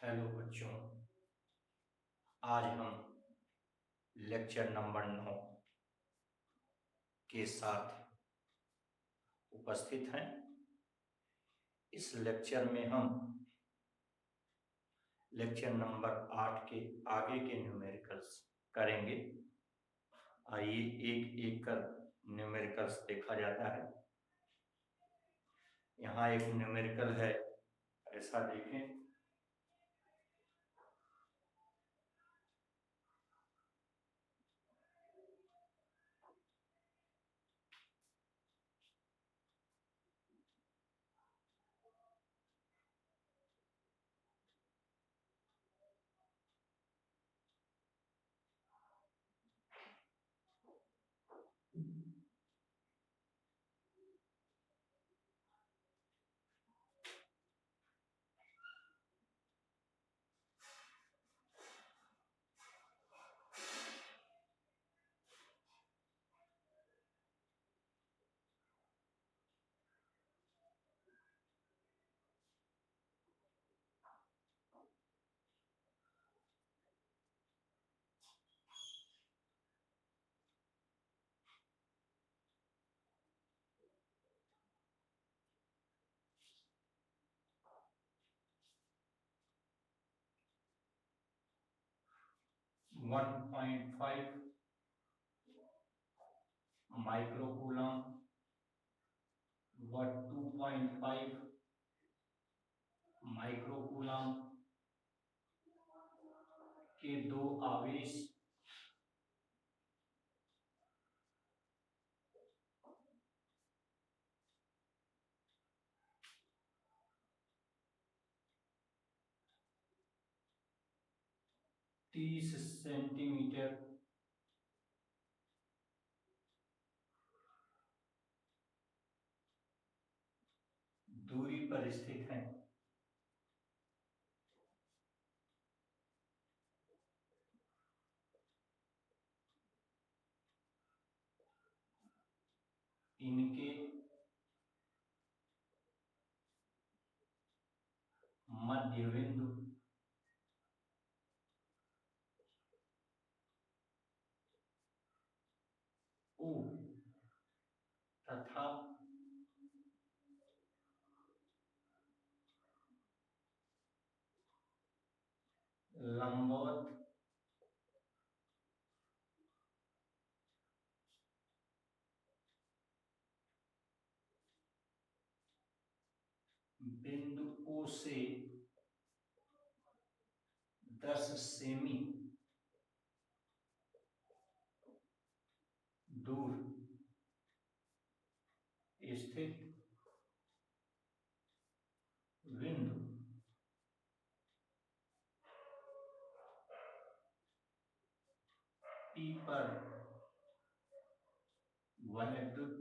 Hello बच्चों, आज हम लेक्चर नंबर 9 के साथ उपस्थित हैं। इस लेक्चर में हम लेक्चर नंबर 8 के आगे के न्यूमेरिकल्स करेंगे। आइए एक एक कर न्यूमेरिकल्स देखा जाता है। यहाँ एक न्यूमेरिकल है, ऐसा देखें। वन 1.5 माइक्रोकूलम व 2.5 माइक्रोकूलम के दो आवेश तीस सेंटीमीटर दूरी पर स्थित है। इनके मध्य बिंदु O तथा लंबवत बिंदु O से 10 सेमी दूर स्थित बिंदु P पर वैद्युत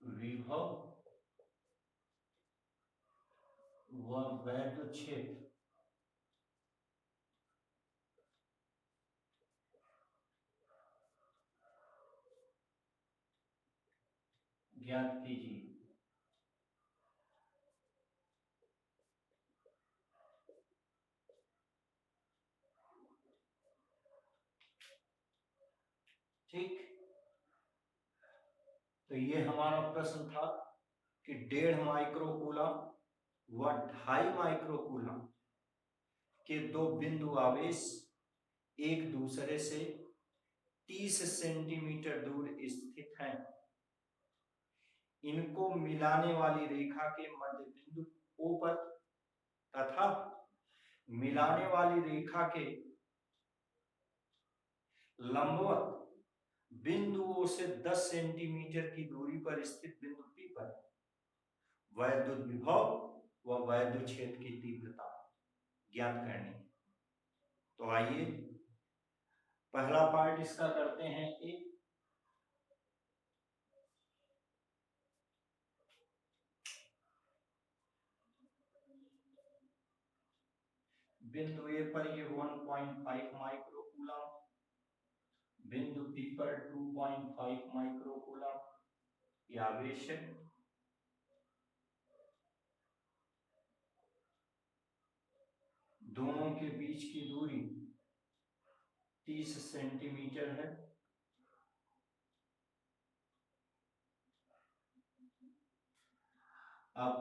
विभव व वैद्युत क्षेत्र ज्ञात कीजिए। ठीक, तो ये हमारा प्रश्न था कि 1.5 माइक्रोकूलम व 2.5 माइक्रोकूलम के दो बिंदु आवेश एक दूसरे से 30 सेंटीमीटर दूर स्थित हैं। इनको मिलाने वाली रेखा के मध्य बिंदु O पर तथा मिलाने वाली रेखा के लंबवत बिंदुओं से 10 सेंटीमीटर की दूरी पर स्थित बिंदु P पर वैद्युत विभव व वैद्युत क्षेत्र की तीव्रता ज्ञात करनी है। तो आइए पहला पार्ट इसका करते हैं। एक बिंदु ए पर ये 1.5 माइक्रोकूलम, बिंदु बी पर 2.5 माइक्रोकूलम ये आवेश है। के बीच की दूरी 30 सेंटीमीटर है। अब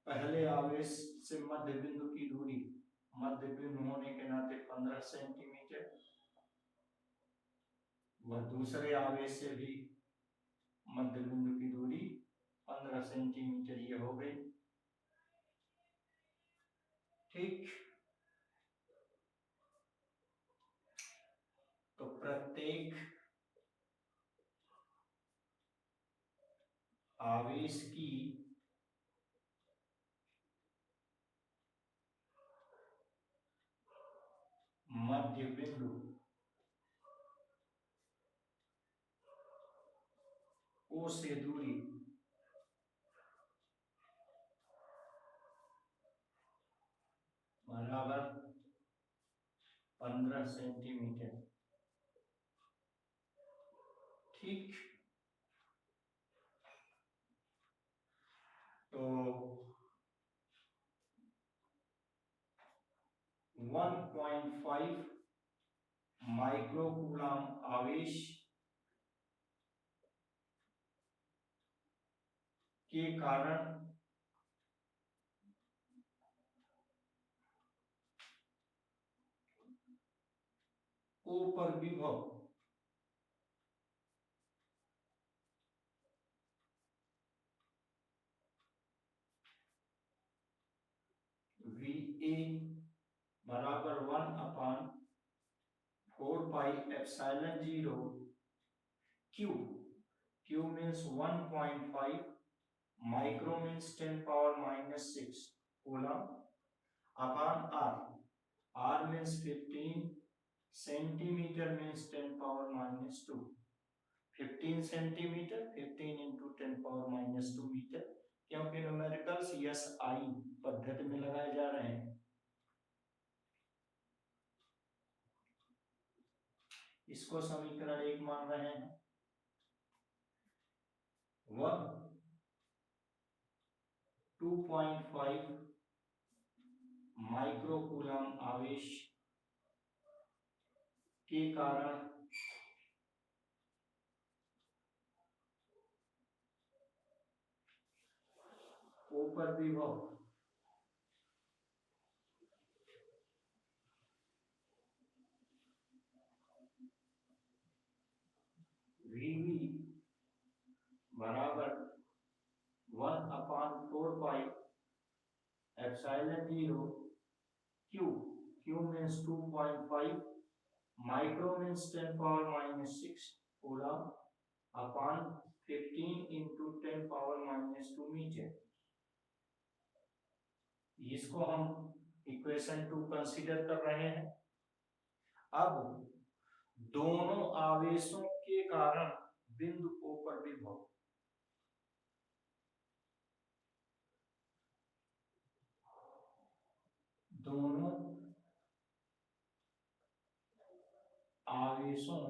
पहले आवेश से मध्य बिंदु की दूरी, मध्य बिंदु होने के नाते 15 सेंटीमीटर, वह दूसरे आवेश से भी मध्य बिंदु की दूरी 15 सेंटीमीटर ये हो गई। ठीक, तो प्रत्येक आवेश की मध्य बिंदु O से दूरी बराबर 15 सेंटीमीटर। ठीक, तो 1.5 माइक्रोकूलम आवेश के कारण O पर विभव VA बराबर 1/4πε0 Q, Q means 1.5, micro means 10⁻⁻6 coulomb upon R, R means 15, centimetre means 10⁻⁻2, 15 centimetre 15 into 10⁻⁻2 metre, क्योंकि न्यूमेरिकल्स SI पद्धति में लगाए जा रहे हैं। इसको समीकरण 1 मान रहे हैं। वह 2.5 माइक्रोकूलम आवेश के कारण O पर विभव VV बराबर 1/4πε0 Q, Q means 2.5, micro means 10⁻⁻6 coulomb upon 15 into 10⁻⁻2 metre. इसको हम इक्वेशन 2 कंसीडर कर रहे हैं। अब दोनों आवेशों के कारण बिंदु O पर विभव, दोनों आवेशों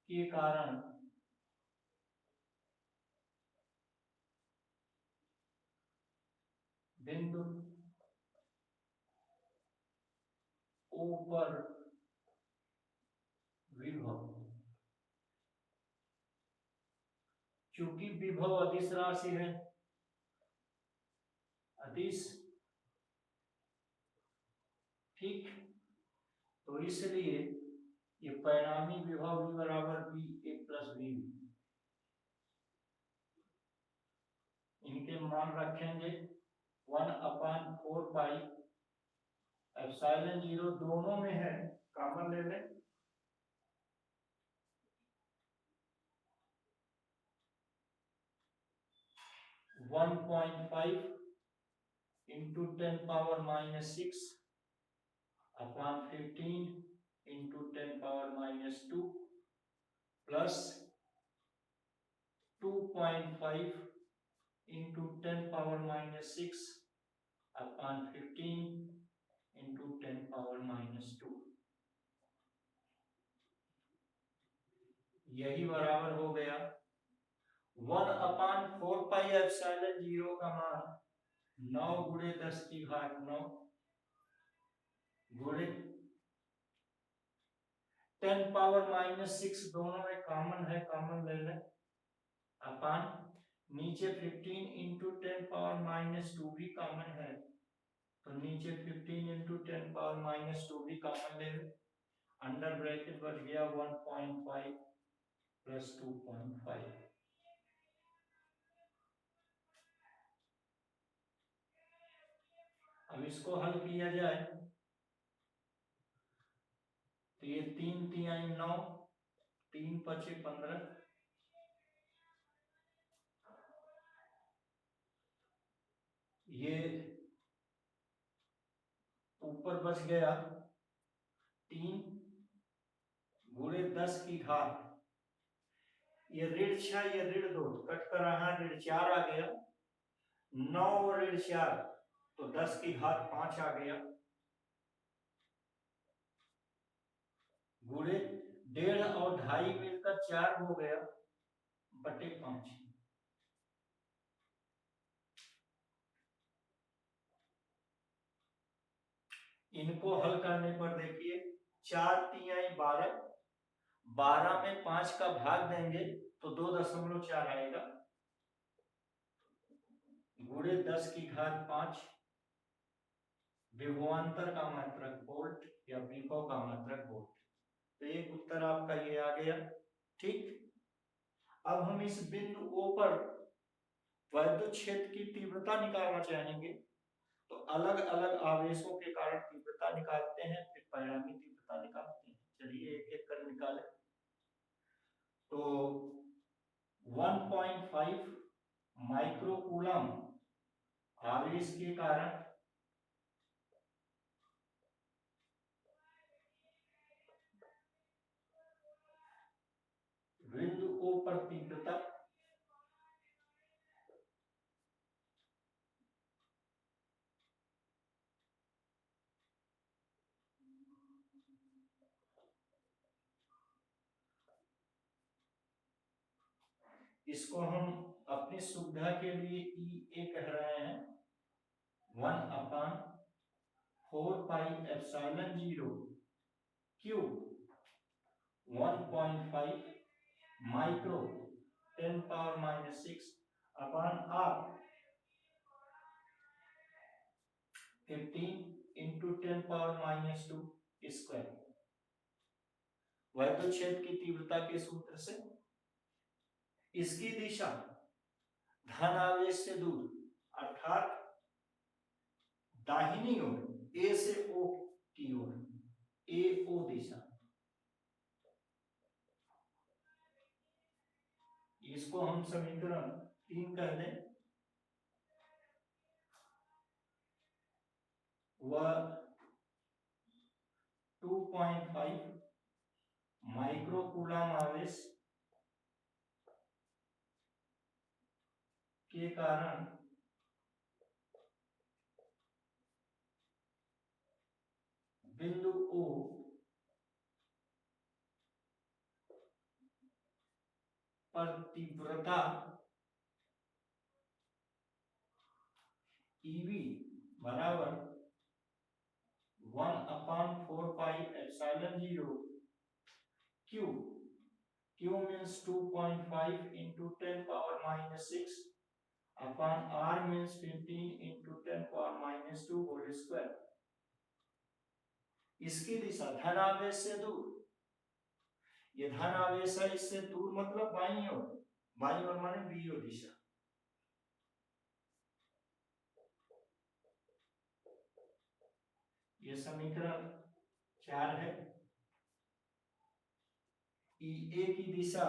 के कारण बिंदु O पर विभव, क्योंकि विभव अदिश राशि है, अदिश, ठीक, तो इसलिए ये परिणामी विभव V बराबर VA प्लस VB, इनके मान रखेंगे 1/4πε0, दोनों में है, कॉमन ले लें, 1.5 into 10⁻⁻6 upon 15 into 10⁻⁻2 plus 2.5 into 10⁻⁻6 upon 15 into 10⁻⁻2, यही बराबर हो गया 1/4πε0 का मान 9 गुणे 10 की घात 9 गुणे 10 पावर -6, दोनों में कॉमन है, कॉमन ले लें, अपान नीचे 15 इंटू 10 पावर -2 भी कॉमन है, तो नीचे 15 इंटू 10 पावर -2 भी कॉमन ले लें, अंडर ब्रैकेट बच गया 1.5 प्लस 2.5। अब इसको हल किया जाए तो ये 3 तिहाई 9, 3 पचे 15, ये ऊपर बच गया 3 गुणे 10 की घात, ये ऋण 6 ये ऋण 2 कट कर रहा, ऋण 4 आ गया, 9 और ऋण 4 तो 10 की घात 5 आ गया, गुणे 1.5 और 2.5 मिलकर 4 हो गया, बटे 5। इनको हल करने पर देखिए 4 तिहाई 12, 12 में 5 का भाग देंगे तो 2.4 आएगा, गुणे 10 की घात 5, विभवांतर का मात्रक वोल्ट या विभव का मात्रक वोल्ट, तो एक उत्तर आपका ये आ गया। ठीक, अब हम इस बिंदु O पर वैद्युत क्षेत्र की तीव्रता निकालना चाहेंगे, तो अलग अलग आवेशों के कारण तीव्रता निकालते हैं, फिर परिणामी तीव्रता निकालते हैं। चलिए एक एक कर निकालें। तो 1.5 माइक्रोकूलम आवेश के कारण बिंदु O पर तीव्रता इसको हम अपनी सुविधा के लिए EA कह रहे हैं, 1/4πε0 Q 1.5 माइक्रो 10 पावर -6 अपान R 15 इंटू 10 पावर -2 स्क्वायर। वैद्युत क्षेत्र की तीव्रता के सूत्र से इसकी दिशा धन आवेश से दूर, अर्थात दाहिनी ओर ए से ओ की ओर, ए ओ दिशा, इसको हम समीकरण 3 कह दें, वह 2.5 माइक्रोकूलम आवेश के कारण बिंदु O पर तीव्रता EV बराबर 1/4πε0 Q, Q means 2.5 into 10 power -6 upon R means 15 into 10 power -2 whole square। इसकी दिशा धन आवेश से दूर, ये धन आवेश है, इससे दूर मतलब बाईं ओर, बाईं ओर माने बीओ दिशा। ये समीकरण 4 है। EA की दिशा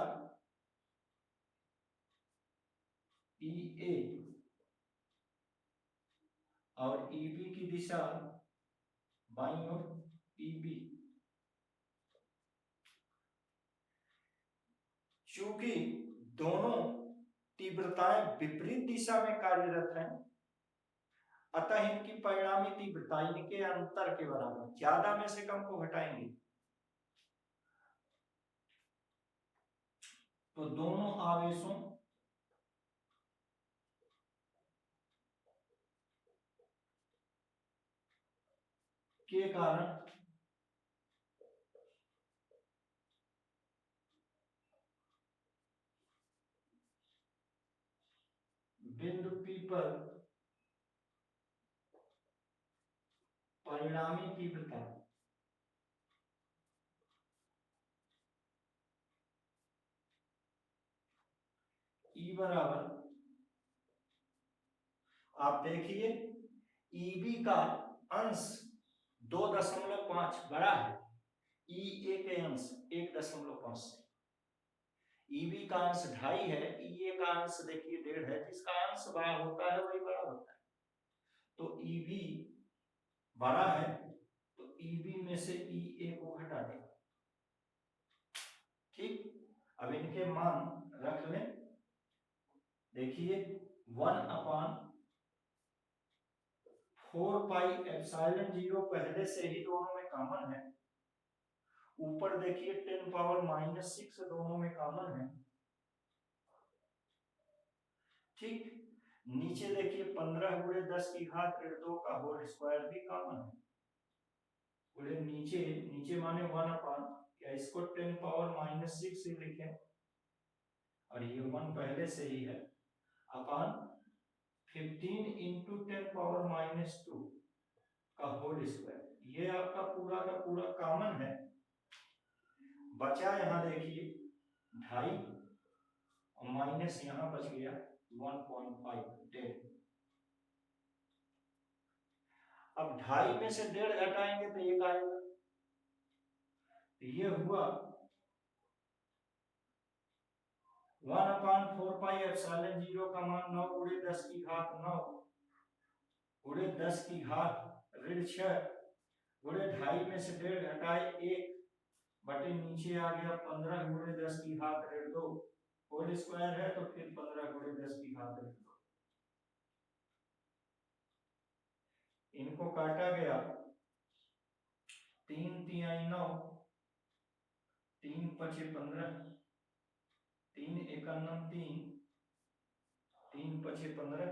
EA और EB की दिशा बाईं ओर EB। चूंकि दोनों तीव्रताएं विपरीत दिशा में कार्यरत हैं, अतः इनकी परिणामी तीव्रता इनके अंतर के बराबर, ज्यादा में से कम को घटाएंगे तो दोनों आवेशों के कारण बिंदु P पर परिणामी तीव्रता E बराबर, आप देखिए EB का अंश 2.5 बड़ा है EA के अंश 1.5 से। EB का अंश 2.5 है, EA का अंश देखिए 1.5 है, जिसका अंश बड़ा होता है वही बड़ा होता है। तो EB बड़ा है तो EB में से EA को हटा दें। ठीक, अब इनके मान रख लें। देखिए 1/4πε0 पहले से ही दोनों में कॉमन है। ऊपर देखिए 10⁻⁻⁶ दोनों में कॉमन है। ठीक, नीचे देखिए 15 × 10⁻2 का होल स्क्वायर भी कॉमन है। बोले नीचे नीचे माने 1/, या इसको 10⁻⁻⁶ से लिखें, और ये 1 पहले से ही है, अपॉन 15 × 10⁻⁻2 का होल स्क्वायर। ये आपका पूरा का पूरा कॉमन है। बचा यहाँ देखिए 2.5 और माइनस यहाँ बच गया 1.5। अब 2.5 में से 1.5 घटाएंगे तो 1 आएगा। ये हुआ 1/4πε0 का मान 9 × 10⁻9 × 10⁻6 × 2.5 में से 1.5 घटाए 1 बटे नीचे आ गया 15 × 10⁻2 होल स्क्वायर है, तो फिर 15 × 10⁻2। इनको काटा गया 3 × 9 3 × 5 = 15 3 × 1 = 3 3 × 5 = 15।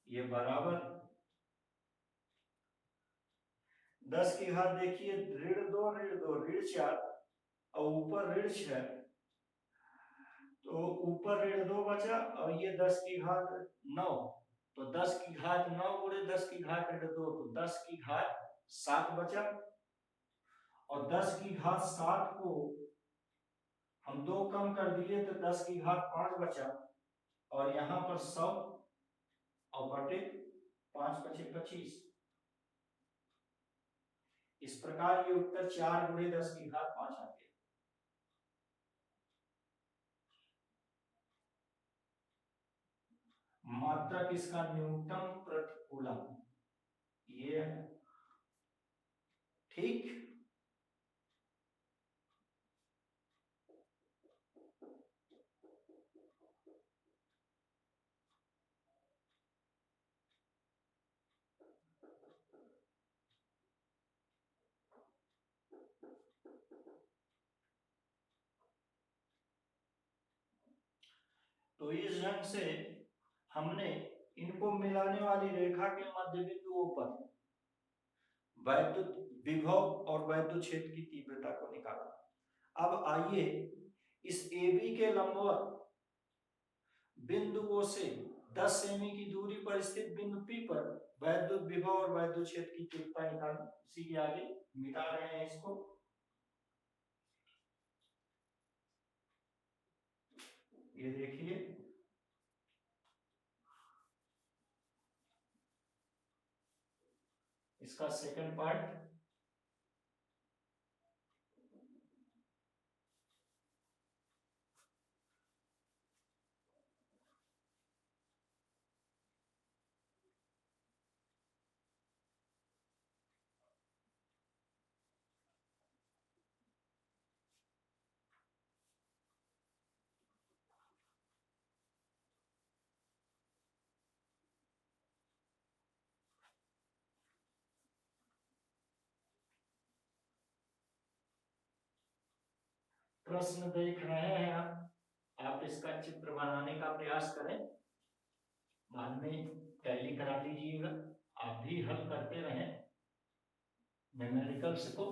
ये बराबर 10 की घात देखिए ऋण 2 ऋण 4 और ऊपर ऋण 6, तो ऊपर ऋण 2 बचा और ये 10 की घात 9, तो 10 की घात 9 × 10 की घात ऋण 2, तो 10 की घात 7 बचा, और 10 की घात 7 को हम 2 कम कर दिए तो 10 की घात 5 बचा, और यहाँ पर 100 और बटे 5 × 5 = 25। इस प्रकार ये उत्तर 4 × 10 की घात 5 आ गया। मात्रक इसका न्यूनतम प्रतिकूलम ये है। ठीक, तो इस ढंग से हमने इनको मिलाने वाली रेखा के मध्य बिंदुओं पर वैद्युत विभव और वैद्युत क्षेत्र की तीव्रता को निकाला। अब आइए इस AB के लंबवत बिंदुओं से 10 सेमी की दूरी पर स्थित बिंदु P पर वैद्युत विभव और वैद्युत क्षेत्र की तीव्रता निकालें। इसी के आगे मिटा रहे हैं इसको। ये देखिए इसका सेकंड पार्ट, प्रश्न देख रहे हैं आप इसका चित्र बनाने का प्रयास करें। बाद में टैली करा लीजिएगा, आप भी हल करते रहें न्यूमेरिकल्स को।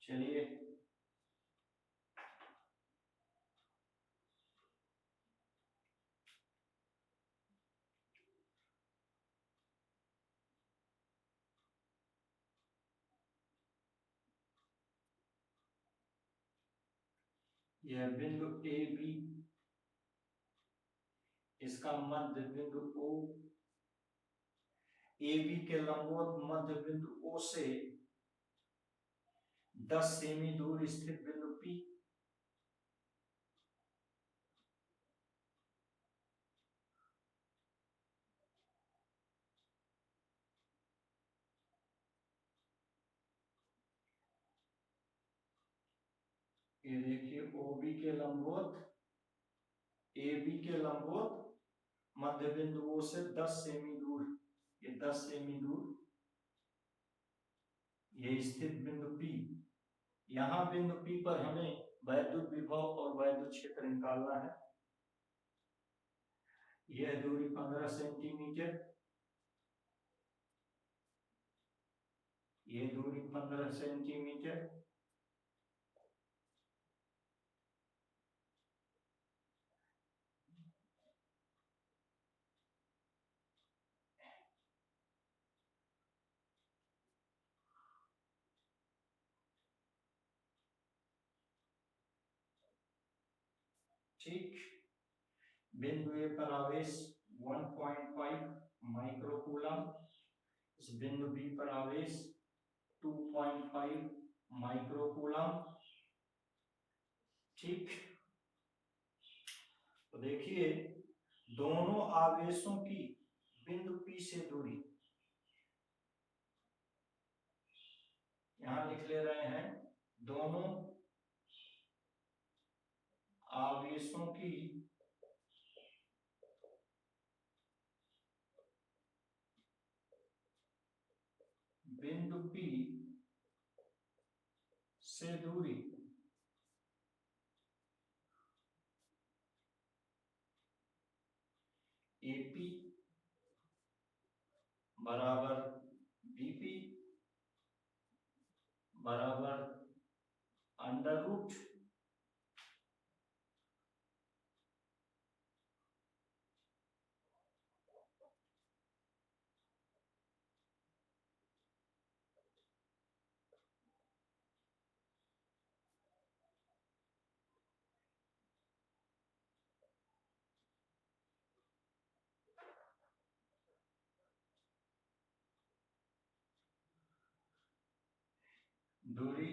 चलिए यह बिंदु ए बी, इसका मध्य बिंदु ओ, ए बी के लंबवत मध्य बिंदु ओ से 10 सेमी दूर स्थित बिंदु पी, ये देखिए ओ बी के लंबवत, ए बी के लंबवत मध्य बिंदु ओ से 10 सेमी दूर, ये 10 सेमी दूर ये स्थित बिंदु पी। यहां बिंदु पी पर हमें वैद्युत विभव और वैद्युत क्षेत्र निकालना है। यह दूरी 15 सेंटीमीटर, ये दूरी 15 सेंटीमीटर, ठीक। बिंदु ए पर आवेश 1.5 माइक्रोकूलम, इस बिंदु बी पर आवेश 2.5 माइक्रोकूलम, ठीक। तो देखिए दोनों आवेशों की बिंदु पी से दूरी यहां लिख ले रहे हैं, दोनों आवेशों की बिंदु पी से दूरी एपी बराबर बीपी बराबर अंडर रूट दूरी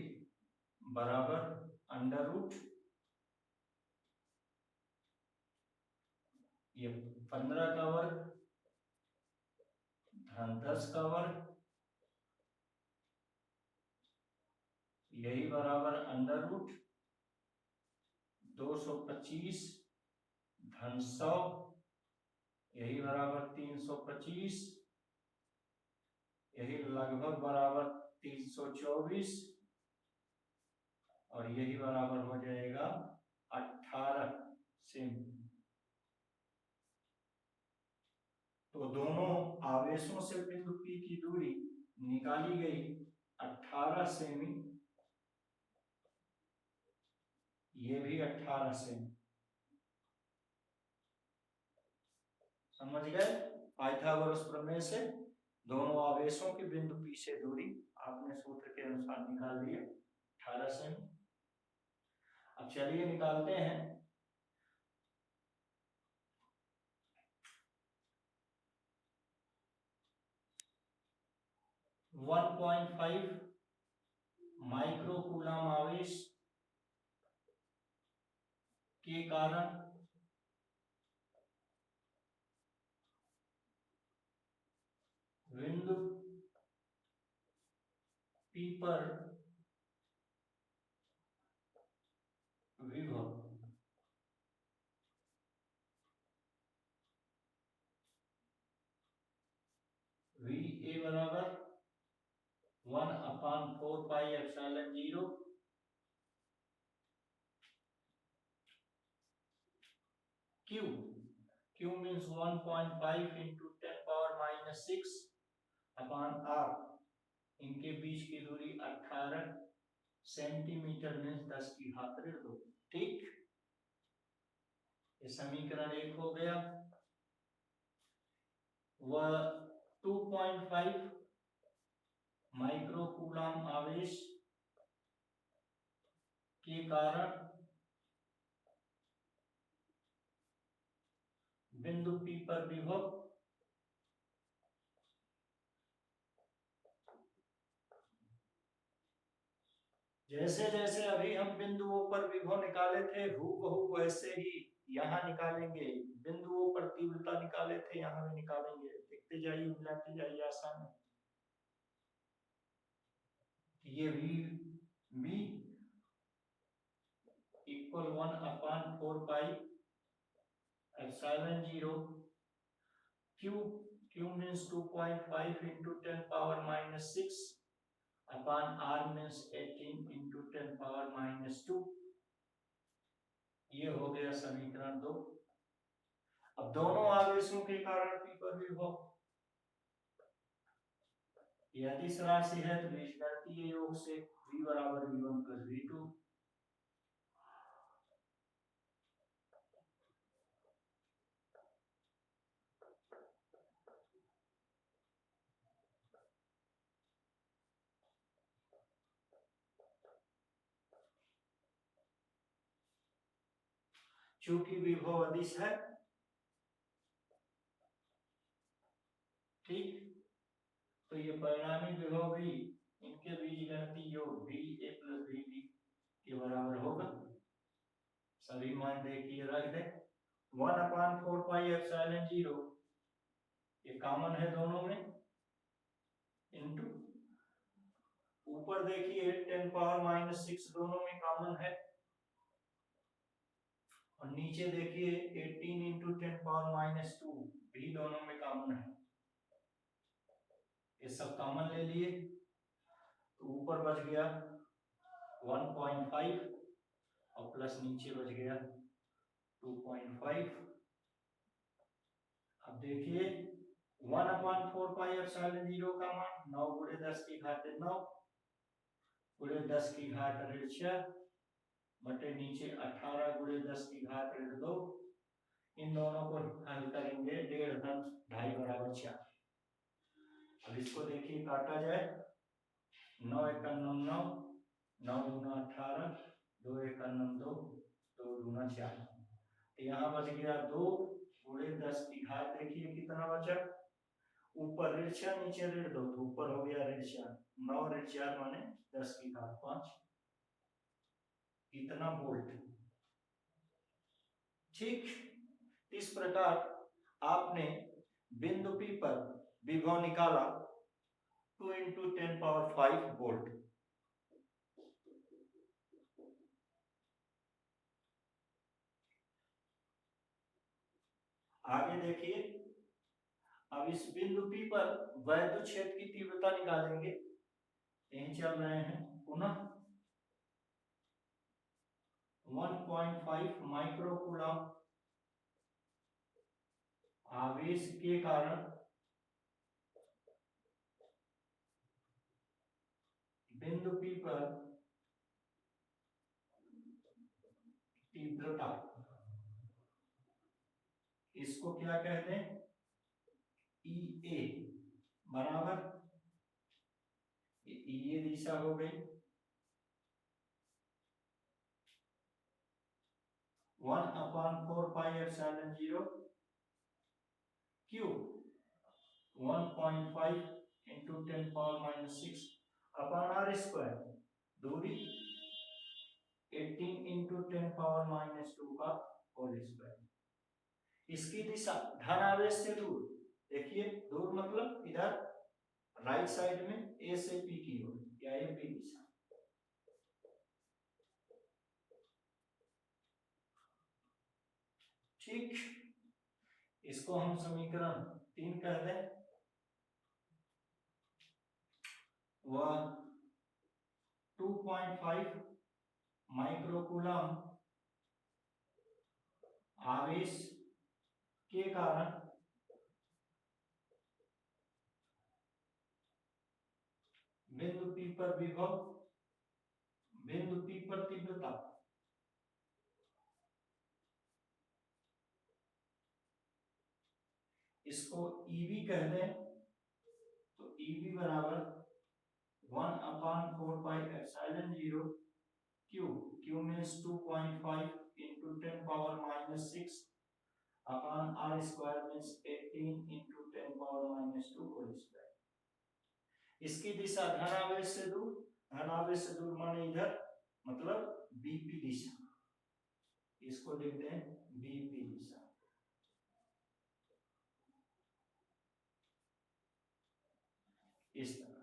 बराबर अंडर रूट, ये 15 का वर्ग धन 10 का वर्ग, यही बराबर अंडर रूट 225 धन 100, यही बराबर 325, यही लगभग बराबर 324 और यही बराबर हो जाएगा 18 सेमी। तो दोनों आवेशों से बिंदु P की दूरी निकाली गई 18 सेमी, ये भी 18 सेमी। समझ गए? पाइथागोरस प्रमेय से दोनों आवेशों की बिंदु P से दूरी आपने सूत्र के अनुसार निकाल लिया 18 सेमी। अब चलिए निकालते हैं 1.5 माइक्रोकूलम आवेश के कारण बिंदु P पर विभव वी ए बराबर 1/4πε0 Q means 1.5 into 10 power minus 6 upon R। इनके बीच की दूरी 18 सेंटीमीटर मीन्स 10 की घात ऋण 2। ठीक, ये समीकरण 1 हो गया। वह 2.5 माइक्रोकूलम आवेश के कारण बिंदु P पर विभव जैसे जैसे अभी हम बिंदुओं पर विभव निकाले थे हूबहू वैसे ही यहाँ निकालेंगे। बिंदुओं पर तीव्रता निकाले थे यहाँ भी निकालेंगे। देखते जाइए, मिलाते जाइए, आसान है। ये v equal 1/4πε0 Q means 2.5 into 10 power minus 6 upon R means 18 into 10 power minus 2। ये हो गया समीकरण 2। अब दोनों आवेशों के कारण P पर विभव यदि राशि है तो बीजगणितीय योग से V बराबर V1 प्लस V2। चूंकि विभव अदिश है, ठीक, तो ये परिणामी विभव भी इनके बीजगणितीय योग VA प्लस VB के बराबर होगा। सभी मान देखिए रख दे। 1/4πε0 ये कॉमन है दोनों में, इनटू ऊपर देखिए 10 पावर माइनस 6 दोनों में कॉमन है, और नीचे देखिए 18 इंटू 10 पावर माइनस 2 भी दोनों में कॉमन है। ये सब कॉमन ले लिए तो ऊपर बच गया 1.5 और प्लस नीचे बच गया 2.5। अब देखिए 1/4πε0 का मान 9 गुणे 10 की घात 9 गुणे 10 की घात ऋण 6 बटे नीचे 18 गुणे 10 की घात ऋण 2। इन दोनों को हल करेंगे 1.5 धन 2.5 बराबर 4। अब इसको देखिए काटा जाए, 9 × 9 9, 9 × 18, 2 × 2, 2 × 4। यहाँ बच गया 2 गुणे 10 की घात, देखिए कितना बचा, ऊपर ऋण 6 नीचे ऋण 2 तो ऊपर हो गया ऋण 4। 9 ऋण 4 माने 10 की घात 5, इतना वोल्ट। ठीक, इस प्रकार आपने बिंदु P पर विभव निकाला 2 × 10⁵ वोल्ट। आगे देखिए, अब इस बिंदु P पर वैद्युत क्षेत्र की तीव्रता निकालेंगे। यहीं चल रहे हैं पुनः 1.5 माइक्रोकूलम आवेश के कारण बिंदु P पर तीव्रता, इसको क्या कहते हैं, EA बराबर, ये दिशा हो गई 1/4πε0 Q 1.5 into 10⁻⁻⁶ upon R square, दूरी 18 इंटू 10⁻⁻2 का होल स्क्वायर। इसकी दिशा धन आवेश से दूर, देखिए दूर मतलब इधर राइट साइड में ए से पी की ओर, या ये पी दिशा। ठीक, इसको हम समीकरण 3 कह दें। वह 2.5 माइक्रोकूलम आवेश के कारण बिंदु P पर विभव, बिंदु P पर तीव्रता, इसको EV कह दें। तो EV बराबर 1/4πε0 Q, Q means 2.5 into 10⁻⁻6 upon R square means 18 into 10⁻⁻2 whole square. इसकी दिशा धनावेश से दूर, धनावेश से दूर माने इधर, मतलब बीपी दिशा, इसको लिखते हैं बीपी दिशा। इस तरह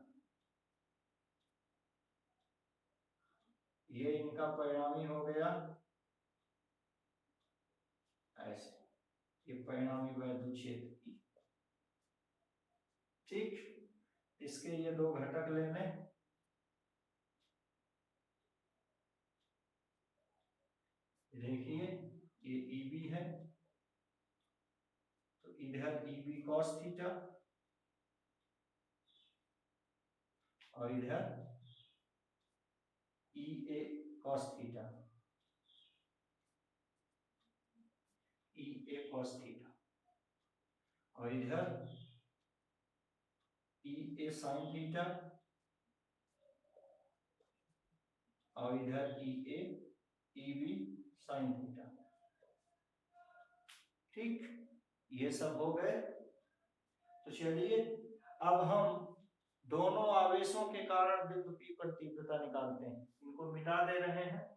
ये इनका परिणामी हो गया, ऐसे ये परिणामी वैद्युत क्षेत्र की। ठीक, इसके ये दो घटक ले लें। देखिए ये EB है, तो इधर EB cos थीटा और इधर EA cos theta, EA cos theta, और इधर EA sin थीटा और इधर EA EB sin थीटा। ठीक, ये सब हो गए। तो चलिए अब हम दोनों आवेशों के कारण बिंदु P पर तीव्रता निकालते हैं। इनको मिटा दे रहे हैं।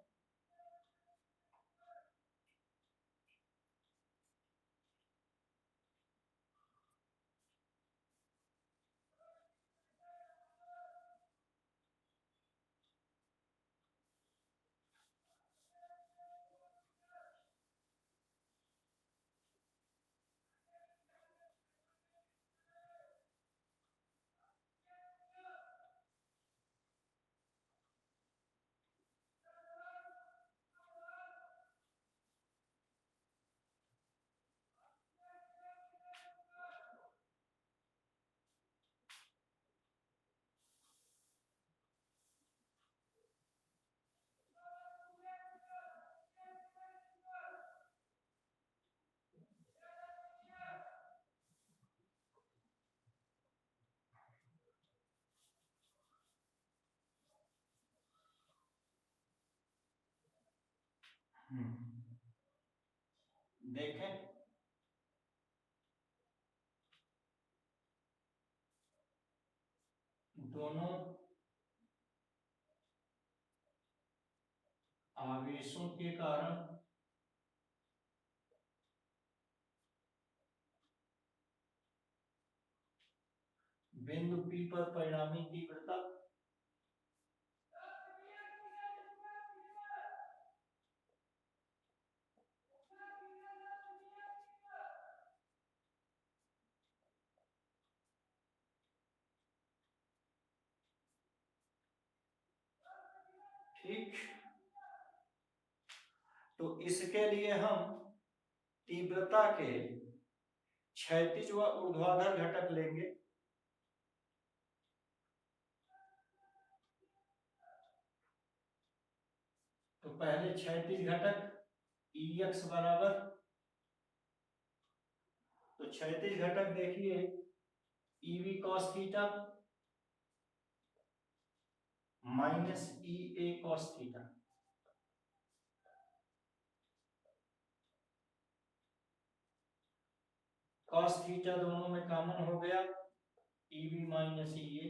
देखें दोनों आवेशों के कारण बिंदु P पर परिणामी तीव्रता ठीक। तो इसके लिए हम तीव्रता के क्षैतिज व ऊर्ध्वाधर घटक लेंगे। तो पहले क्षैतिज घटक Ex बराबर, तो क्षैतिज घटक देखिए EV cos theta minus EA cos theta, cos theta दोनों में कॉमन हो गया, EV minus EA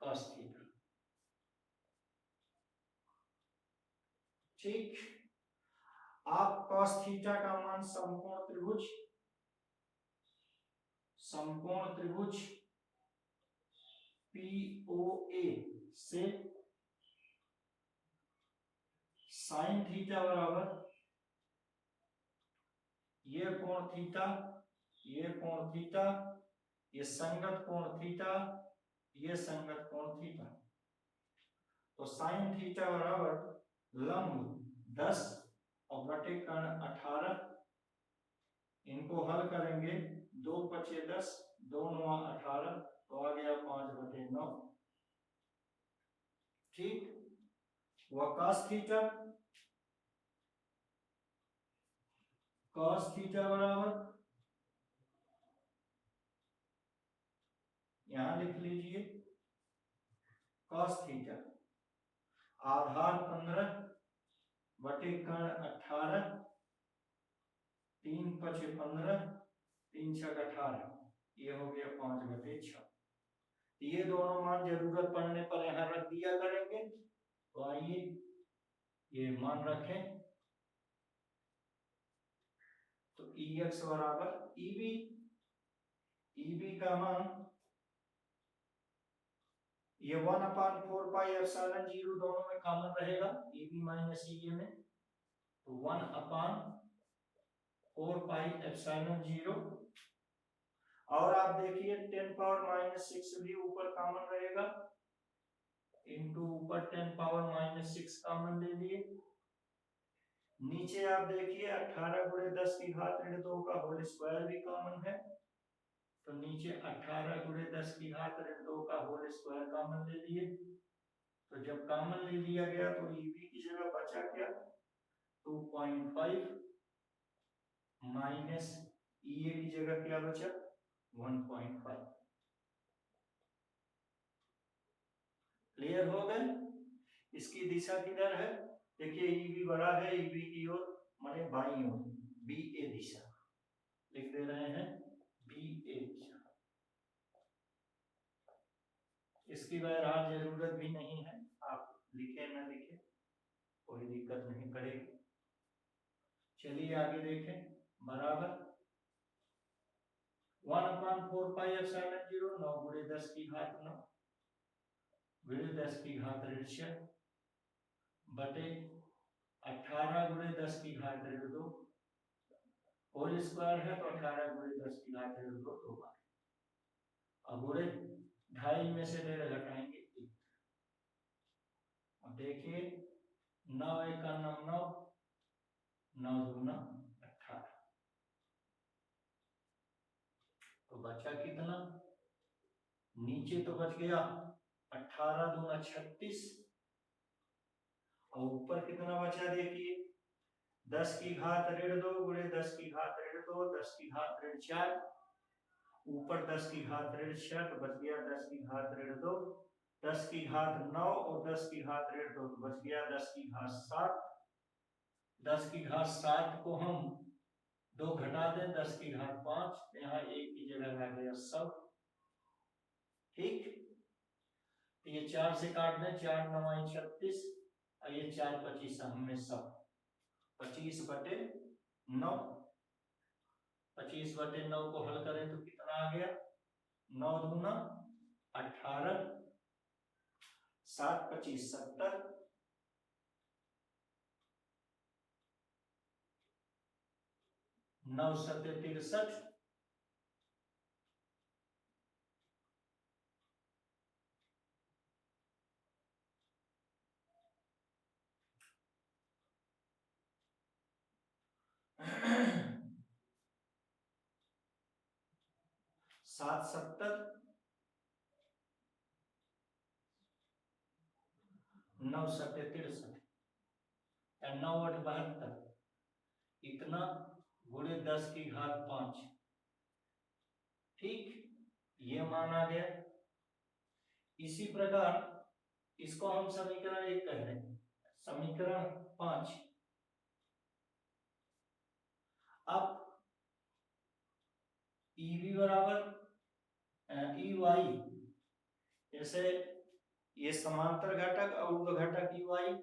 cos theta. ठीक। आप cos थीटा का मान समकोण त्रिभुज POA से sin थीटा बराबर ये कोण थीटा, ये कोण थीटा, ये संगत कोण थीटा, ये संगत कोण थीटा, तो sin थीटा बराबर लंब 10 और बटे कर्ण 18, इनको हल करेंगे 2 पचे 10, 2 9 18, तो आ गया 5/9। ठीक। वह cos थीटा बराबर यहां लिख लीजिए cos थीटा आधार 15 बटे कर्ण 18, 3 पचे 15, 3 छक 18, ये हो गया 5/6। ये दोनों मान जरूरत पड़ने पर यहां रख दिया करेंगे। तो आइए ये मान रखें, तो Ex बराबर EB का मान ये 1/4 पाई एप्सिलॉन 0 दोनों में कॉमन रहेगा, EB माइनस EA में, तो 1/4 पाई एप्सिलॉन 0, और आप देखिए 10⁻⁻6 भी ऊपर कॉमन रहेगा, इनटू ऊपर 10⁻⁻6 कॉमन ले लिए, नीचे आप देखिए 18 गुणे 10 की घात ऋण 2 का होल स्क्वायर भी कॉमन है, तो नीचे 18 गुणे 10 की घात ऋण 2 का होल स्क्वायर कॉमन ले लिए। तो जब कॉमन ले लिया गया तो EB की जगह बचा क्या, 2.5 माइनस EA की जगह क्या बचा, 1.5। क्लियर हो गए। इसकी दिशा किधर है, देखिए EB बड़ा है, EB की ओर माने बाईं ओर, BA दिशा लिख दे रहे हैं, BA दिशा। इसकी बहरहाल जरूरत भी नहीं है, आप लिखे ना लिखे कोई दिक्कत नहीं पड़ेगी। चलिए आगे देखें, बराबर 1/4 पाई एप्सिलॉन 0, 9 गुणे 10 की घात 9 गुणे 10 की घात ऋण 6 बटे 18 गुणे 10 की घात ऋण 2, होल स्क्वायर है तो 18 गुणे 10 की घात ऋण 2 दो बार, अब गुणे 2.5 में से 1.5 घटाएंगे 1। अब देखिए 9 1 9 9, 9 दूना 18, तो बचा कितना, नीचे तो बच गया 18 दूना 36, और ऊपर कितना बचा देखिए 10 की घात ऋण 2 गुणे 10 की घात ऋण 2, 10 की घात ऋण 4, ऊपर 10 की घात ऋण 6, तो बच गया 10 की घात ऋण 2, 10 की घात 9 और 10 की घात ऋण 2, तो बच गया 10 की घात 7। 10 की घात 7 को हम 2 घटा दें, 10 की घात 5, यहाँ 1 की जगह आ गया सब। ठीक, तो ये 4 से काट दें, 4 9 36, और ये 4 25 में सब 25/9, 25/9 को हल करें तो कितना आ गया, 9 दूना 18, 7 25 70, 9 7 63, 7 70, 9 7 63, 9 8 72, इतना गुणे 10 की घात 5। ठीक, ये मान आ गया। इसी प्रकार इसको हम समीकरण 1 कह रहे हैं, समीकरण 5। अब EB बराबर EY, जैसे ये समांतर घटक और घटक EY,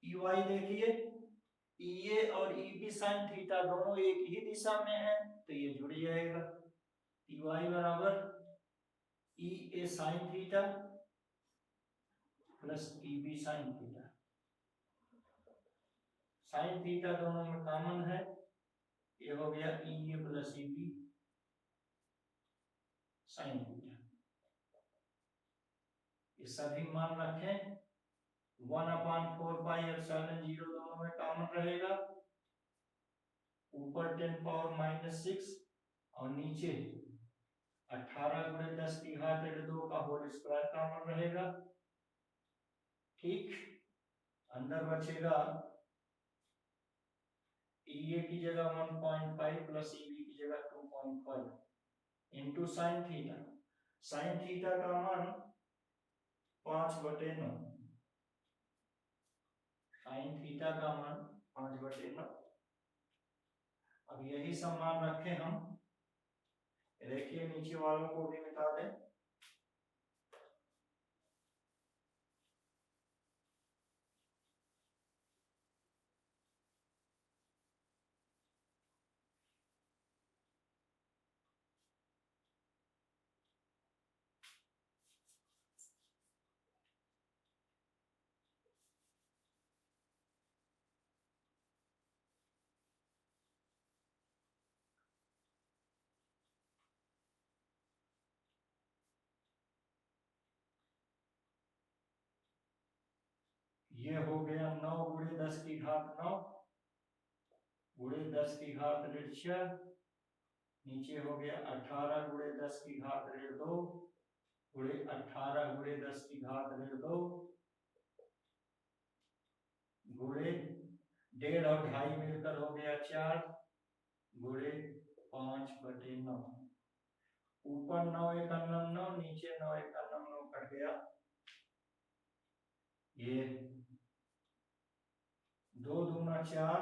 ई वाई देखिए ई ए और ई बी साइन थीटा दोनों एक ही दिशा में है तो ये जुड़ जाएगा। ई वाई बराबर E A sine theta plus E B sine theta. Sine theta दोनों में कॉमन है, ये हो गया E A plus E B sine theta. ये सभी मान रखें 1/4 पाई एप्सिलॉन 0 दोनों में कॉमन रहेगा। ऊपर 10⁻⁻⁶ और नीचे 18×10⁻²² का होल स्क्वायर कॉमन रहेगा। ठीक, अंदर बचेगा ई ए की जगह 1.5 प्लस ई बी की जगह 2.5 into sine theta. Sine theta का मान 5/9। साइन थीटा का मान 5/9। अब यही सब मान रखें हम, देखिए नीचे वालों को भी मिटा दें। ये हो गया 9×10⁻9 ×10⁻6। नीचे हो गया 18×10⁻2 18×10⁻2 गुणे 1.5 और 2.5 मिलकर हो गया 4 गुणे 5/9। ऊपर 9 × 9 नीचे 9 × 9 कट गया। ये 2 दूना 4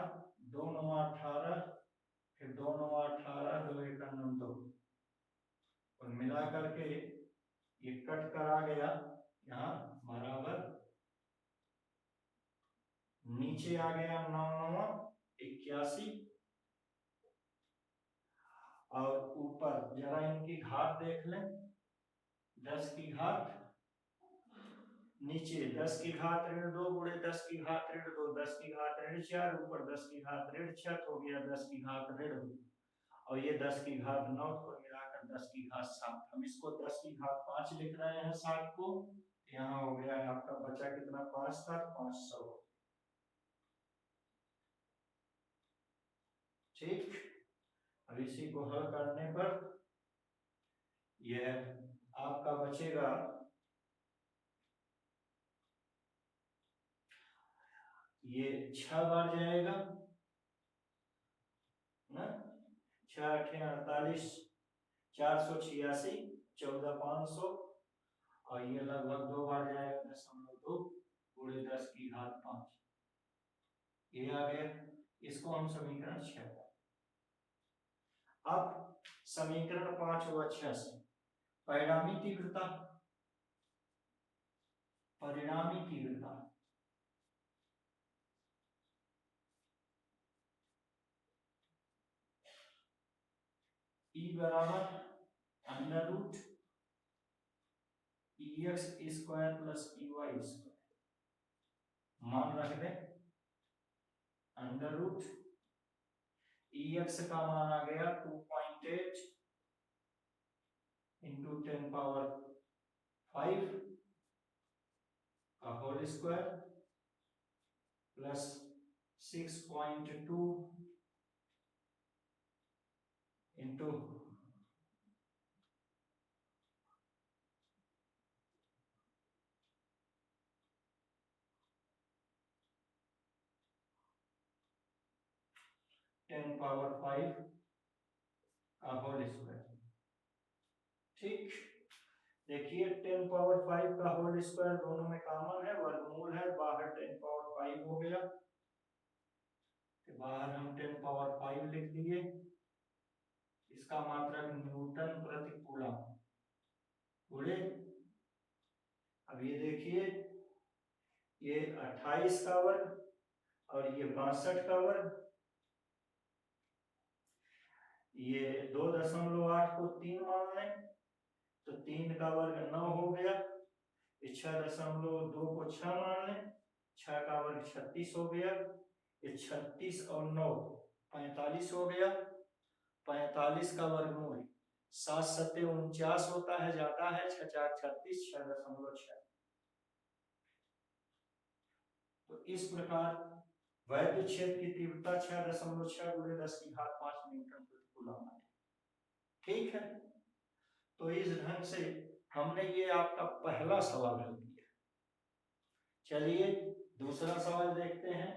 2 9 18 फिर 2 9 18 2 1 9 2 और मिला करके ये कट कर आ गया यहाँ बराबर। नीचे आ गया 9 9 81 और ऊपर जरा इनकी घात देख लें। 10 की घात नीचे 10 की घात ऋण 2 गुणे 10 की घात ऋण 2 10 की घात ऋण 4 ऊपर 10 की घात ऋण 6 हो गया 10 की घात ऋण 2 और ये 10 की घात 9 को मिलाकर 10 की घात 7। हम इसको 10 की घात 5 लिख रहे हैं 7 को। यहाँ हो गया है आपका बचा कितना 5 था 500। ठीक, अब इसी को हल करने पर यह आपका बचेगा ये 6 बार जाएगा ना, 6 8 48 486 14,500 और ये लगभग 2 बार जाएगा 0.2 गुणे 10 की घात 5। ये आ गया, इसको हम समीकरण 6। अब समीकरण 5 व 6 से परिणामी तीव्रता E बराबर √EX² प्लस EY²। मान रख दें √EX का मान आ गया 2.8 इंटू 10⁻5 का होल स्क्वायर प्लस 6.2 इंटू 10⁻5 का होल स्क्वायर। ठीक, देखिए 10⁻5 का होल स्क्वायर दोनों में कॉमन है, वर्गमूल है, बाहर 10⁻5 हो गया तो बाहर हम 10⁻5 लिख दिए। इसका मात्रक न्यूटन प्रति कूलम गुणे, अब ये देखिए ये 28 का वर्ग और ये 62 का वर्ग, ये 2.8 को 3 मान लें तो 3 का वर्ग 9 हो गया। 6.2 को 6 मान लें, 6 का वर्ग 36 हो गया। ये 36 और 9 45 हो गया। 45 का वर्गमूल 7 सत्ते 49 होता है, जाता है 6 4 36, 6.6। तो इस प्रकार वैद्युत क्षेत्र की तीव्रता 6.6 गुणे 10⁵ न्यूटन प्रति कूलम है। ठीक है, तो इस ढंग से हमने ये आपका पहला सवाल हल किया। चलिए दूसरा सवाल देखते हैं।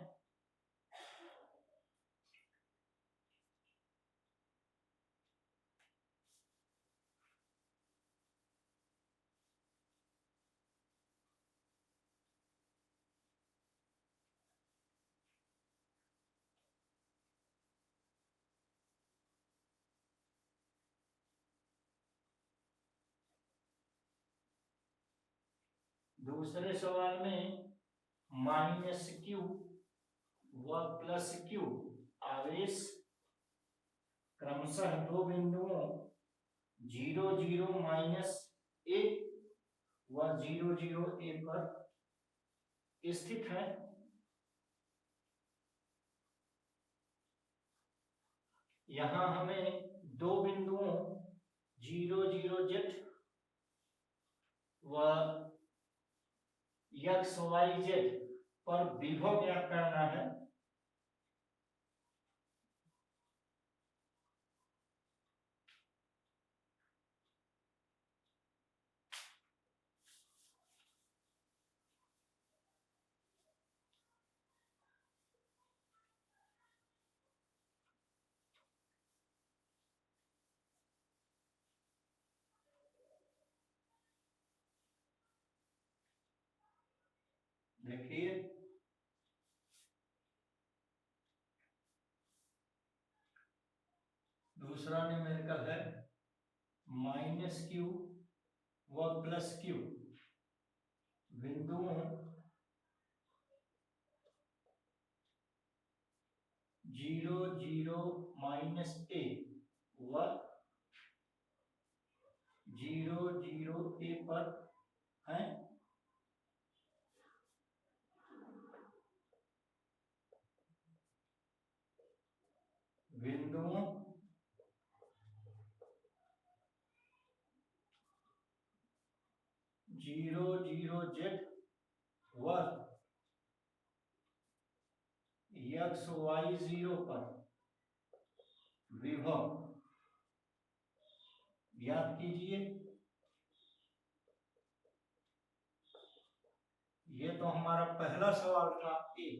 दूसरे सवाल में -q व +q आवेश क्रमशः दो बिंदुओं 0 0 -a व 0 0 a पर स्थित है। यहां हमें दो बिंदुओं 0 0 z व x y z पर विभव ज्ञात करना है। देखिए दूसरा न्यूमेरिकल है -q व +q बिंदुओं 0 0 -a व 0 0 a पर है। बिंदुओं 0 0 z व x y 0 पर विभव ज्ञात कीजिए। ये तो हमारा पहला सवाल था ए।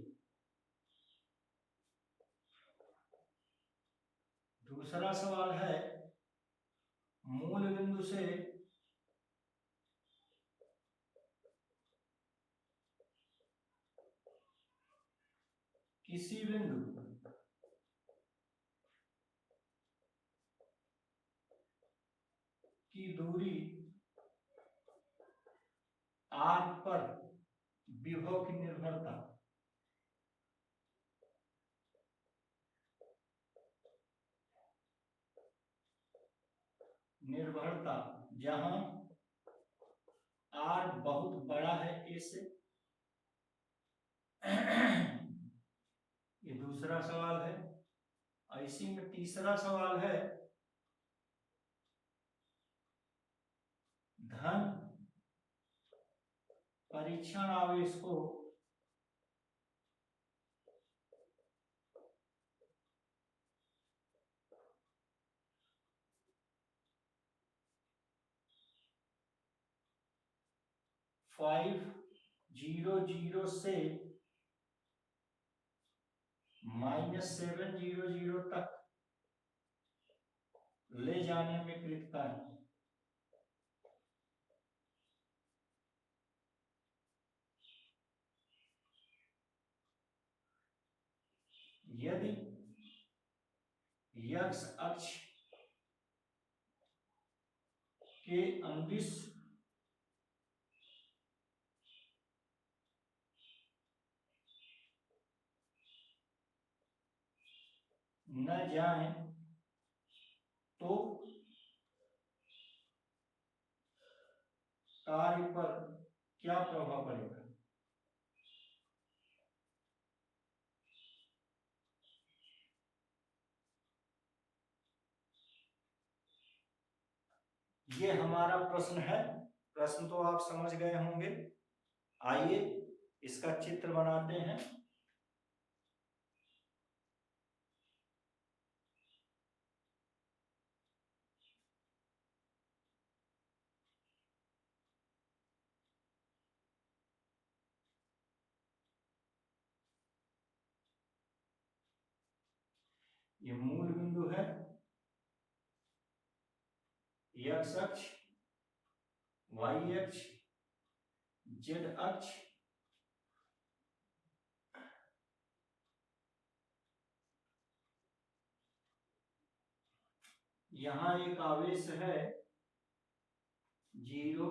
दूसरा सवाल है मूल बिंदु से किसी बिंदु की दूरी r पर विभव की निर्भरता जहां r बहुत बड़ा है a से। ये दूसरा सवाल है। इसी में तीसरा सवाल है धन परीक्षण आवेश को फाइव 0 0 से -7 0 0 तक ले जाने में कृत कार्य। यदि x अक्ष के अंदिश न जाएं तो कार्य पर क्या प्रभाव पड़ेगा? ये हमारा प्रश्न है। प्रश्न तो आप समझ गए होंगे। आइए इसका चित्र बनाते हैं। ये मूल बिंदु है, एक्स अक्ष, वाई अक्ष, जेड अक्ष, यहां एक आवेश है 0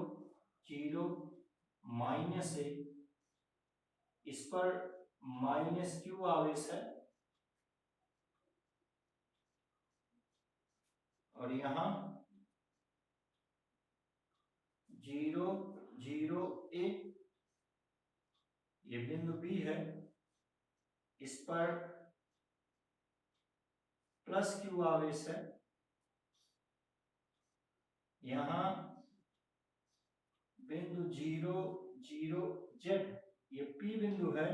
0 -1, इस पर -q आवेश है, और यहां 0 0 1, ये बिंदु B है, इस पर +q आवेश है। यहां बिंदु 0 0 z, ये P बिंदु है,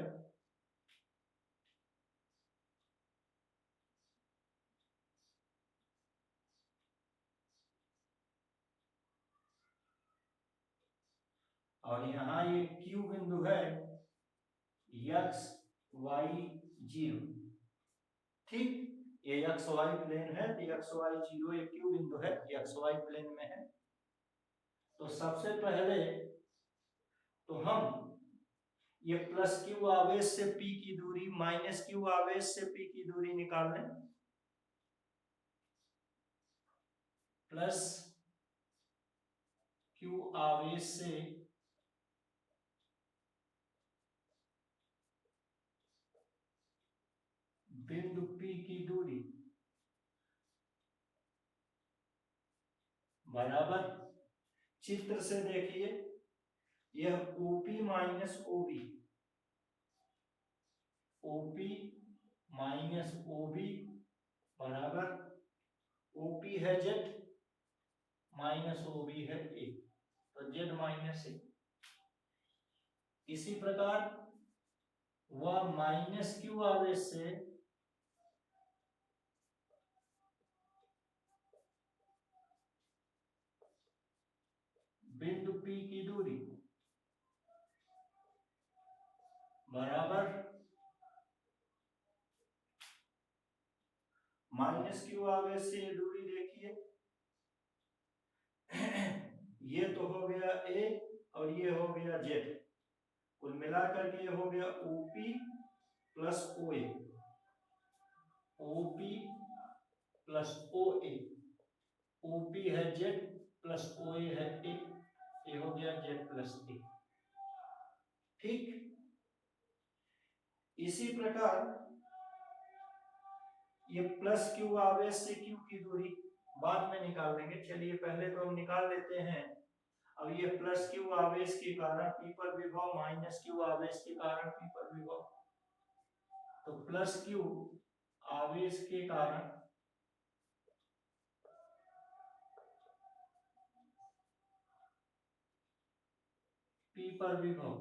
और यहां ये Q बिंदु है, x y 0। ठीक, ये एक्स वाई प्लेन है, तो एक्स वाई 0 एक क्यू बिंदु है, एक्स वाई प्लेन में है। तो सबसे पहले तो हम ये +q आवेश से p की दूरी, -q आवेश से p की दूरी निकाल लें। +q आवेश से बिंदु P की दूरी बराबर, चित्र से देखिए, यह OP minus OB, OP minus OB बराबर OP है Z माइनस OB है A, तो Z माइनस A। इसी प्रकार वह -q आवेश से बिंदु P की दूरी बराबर -q आवेश से ये दूरी देखिए, ये तो हो गया A और ये हो गया Z, कुल मिलाकर के ये हो गया OP plus OA, OP plus OA, OP है Z प्लस OA है A, ये हो गया Z प्लस A। ठीक, इसी प्रकार ये +q आवेश से q की दूरी बाद में निकाल लेंगे, चलिए पहले तो हम निकाल लेते हैं। अब ये +q आवेश के कारण P पर विभव, -q आवेश के कारण P पर विभव, तो +q आवेश के कारण P पर विभव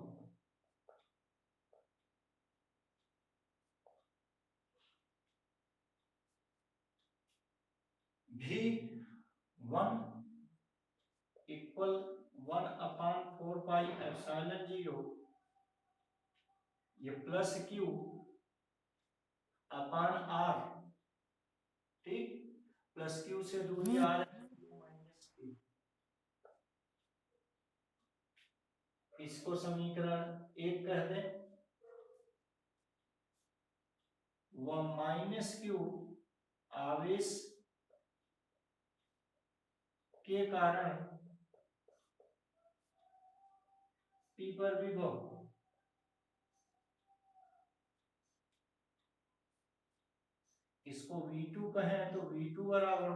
V1 = 1/4πε0, ये +q अपान r, ठीक, +q से दूरी r है -q, इसको समीकरण 1 कह दें। वह -q आवेश के कारण P पर विभव इसको इसको V2 कहें तो V2 बराबर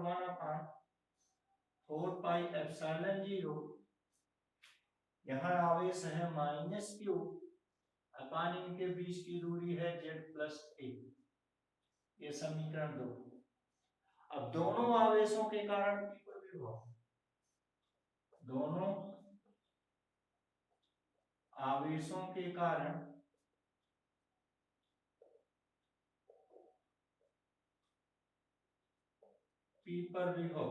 1/4πε0, यहाँ आवेश है -q, अपान इनके बीच की दूरी है z+a, ये समीकरण 2। अब दोनों आवेशों के कारण P पर विभव, दोनों आवेशों के कारण P पर विभव,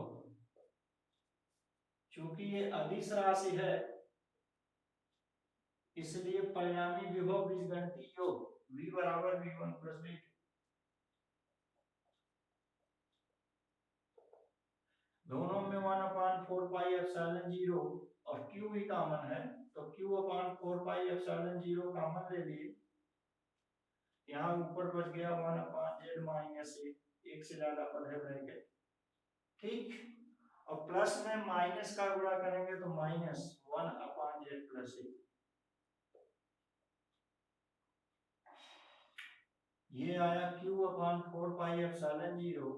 चूंकि ये अदिश राशि है इसलिए परिणामी विभव बीजगणितीय योग V बराबर V1 + V2। दोनों में 1/4πε0 और Q भी कॉमन है तो Q/4πε0 कॉमन ले लिए, यहाँ ऊपर बच गया 1/z-a, एक से ज्यादा पद है ब्रैकेट, ठीक। और प्लस में माइनस का गुणा करेंगे तो -1/z+a, ये आया Q/4πε0।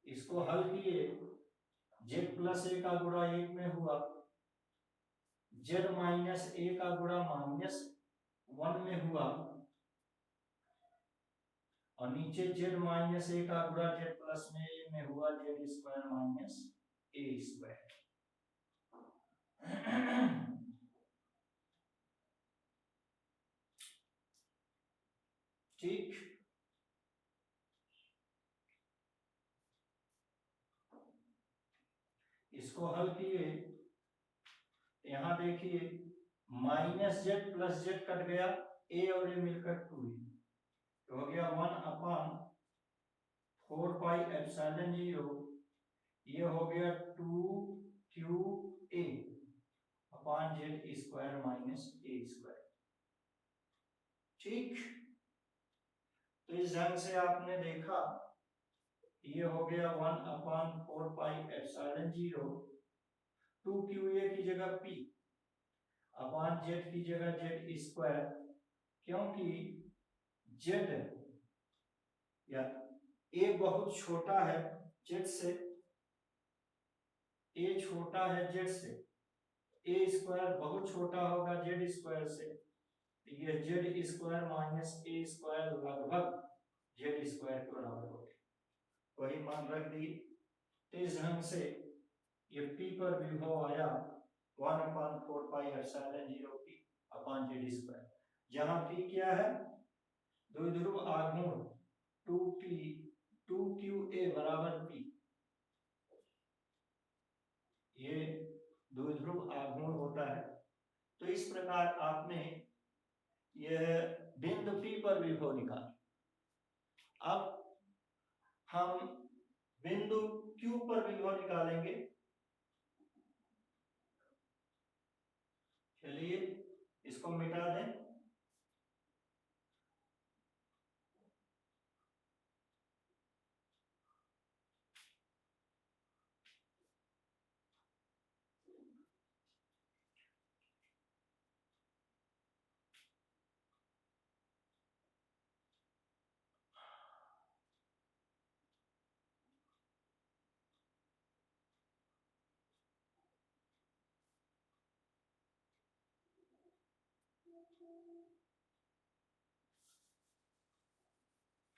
इसको हल किए, z+a का गुणा 1 में हुआ, z-a का गुणा -1 में हुआ, और नीचे z-a का गुणा z+a में हुआ, z² - a²। ठीक, इसको हल किए, यहां देखिए -z+z कट गया, a और a मिलकर 2 तो हो गया 1/4πε0, ये हो गया 2qa अपान z² - a²। ठीक, तो इस ढंग से आपने देखा, ये हो गया 1/4πε0, 2qa की जगह p अपान z की जगह z², क्योंकि z या a बहुत छोटा है z से, a छोटा है z से, a² बहुत छोटा होगा z² से, ये z² - a² लगभग z² के बराबर हो गया, वही मान रख दी। तो इस ढंग से ये P पर विभव आया 1/4πε0p अपान z², जहां P क्या है, द्विध्रुव आघूर्ण 2qa बराबर P, ये द्विध्रुव आघूर्ण होता है। तो इस प्रकार आपने यह बिंदु P पर विभव निकाला। अब हम बिंदु Q पर विभव निकालेंगे। चलिए इसको मिटा दें,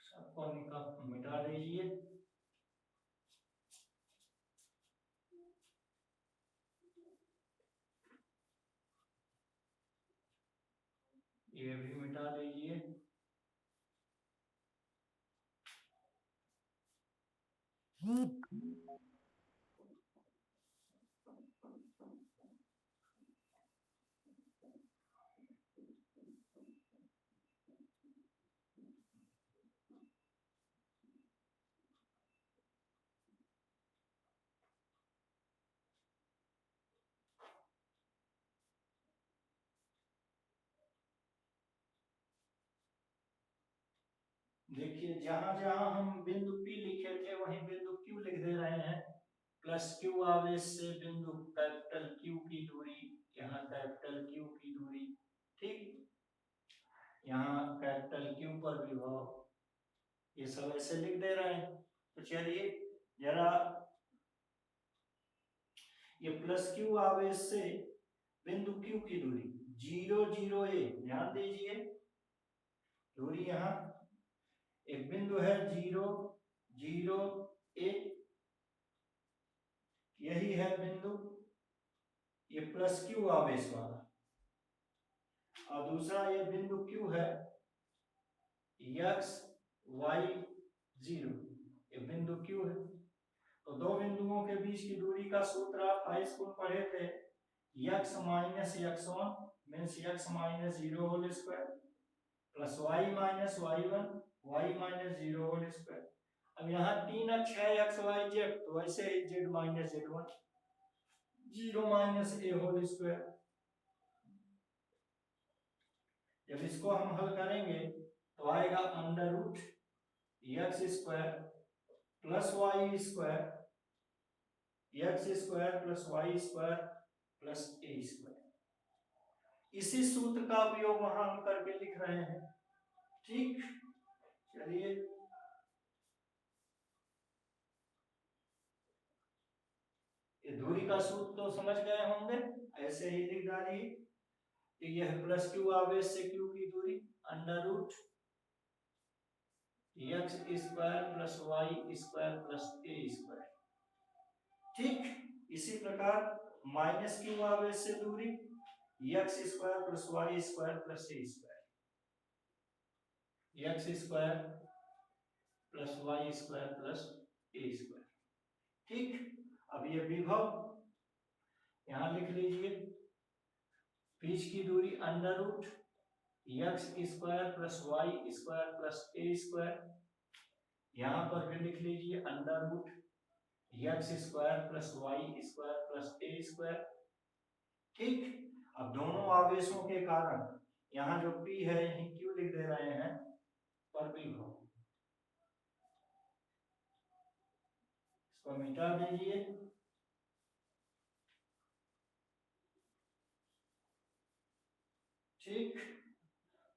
सबको मिटा दीजिए। ये भी मिटा दीजिए। देखिए जहां जहां हम बिंदु P लिखे थे वहीं बिंदु Q लिख दे रहे हैं। +q आवेश से बिंदु Q की दूरी, यहाँ Q की दूरी, ठीक। यहाँ Q पर विभव, ये सब ऐसे लिख दे रहे हैं। तो चलिए जरा ये प्लस क्यू आवेश से बिंदु क्यू की दूरी 0 0 a, ध्यान दीजिए दूरी यहां एक बिंदु है 0 0 a, यही है बिंदु, ये प्लस क्यू आवेश वाला। और दूसरा ये बिंदु क्यू है x y 0, ये बिंदु क्यू है। तो दो बिंदुओं के बीच की दूरी का सूत्र आप हाई स्कूल पढ़े थे, x minus x1 means x minus 0 whole square plus y minus y1 y minus 0 whole square. अब यहाँ 3 अक्ष है x y z, तो वैसे ही z minus z1 0 minus a whole square. जब इसको हम हल करेंगे तो आएगा under root X square plus Y square, X square plus Y square plus A square. इसी सूत्र का उपयोग वहां हम करके लिख रहे हैं। ठीक, चलिए ये दूरी का सूत्र तो समझ गए होंगे, ऐसे ही लिख डालिए कि यह प्लस क्यू आवेश से क्यू की दूरी under root X square plus Y square plus A square. ठीक, इसी प्रकार माइनस क्यू आवेश से दूरी X square plus Y square plus A square, X square plus Y square plus A square. ठीक, अब ये विभव यहां लिख लीजिए, बीच की दूरी under root X square plus Y square plus A square, यहां पर भी लिख लीजिए under root X square plus Y square plus A square. ठीक, अब दोनों आवेशों के कारण यहाँ जो P है यही Q लिख दे रहे हैं पर विभव, इसको मिटा दीजिए। ठीक,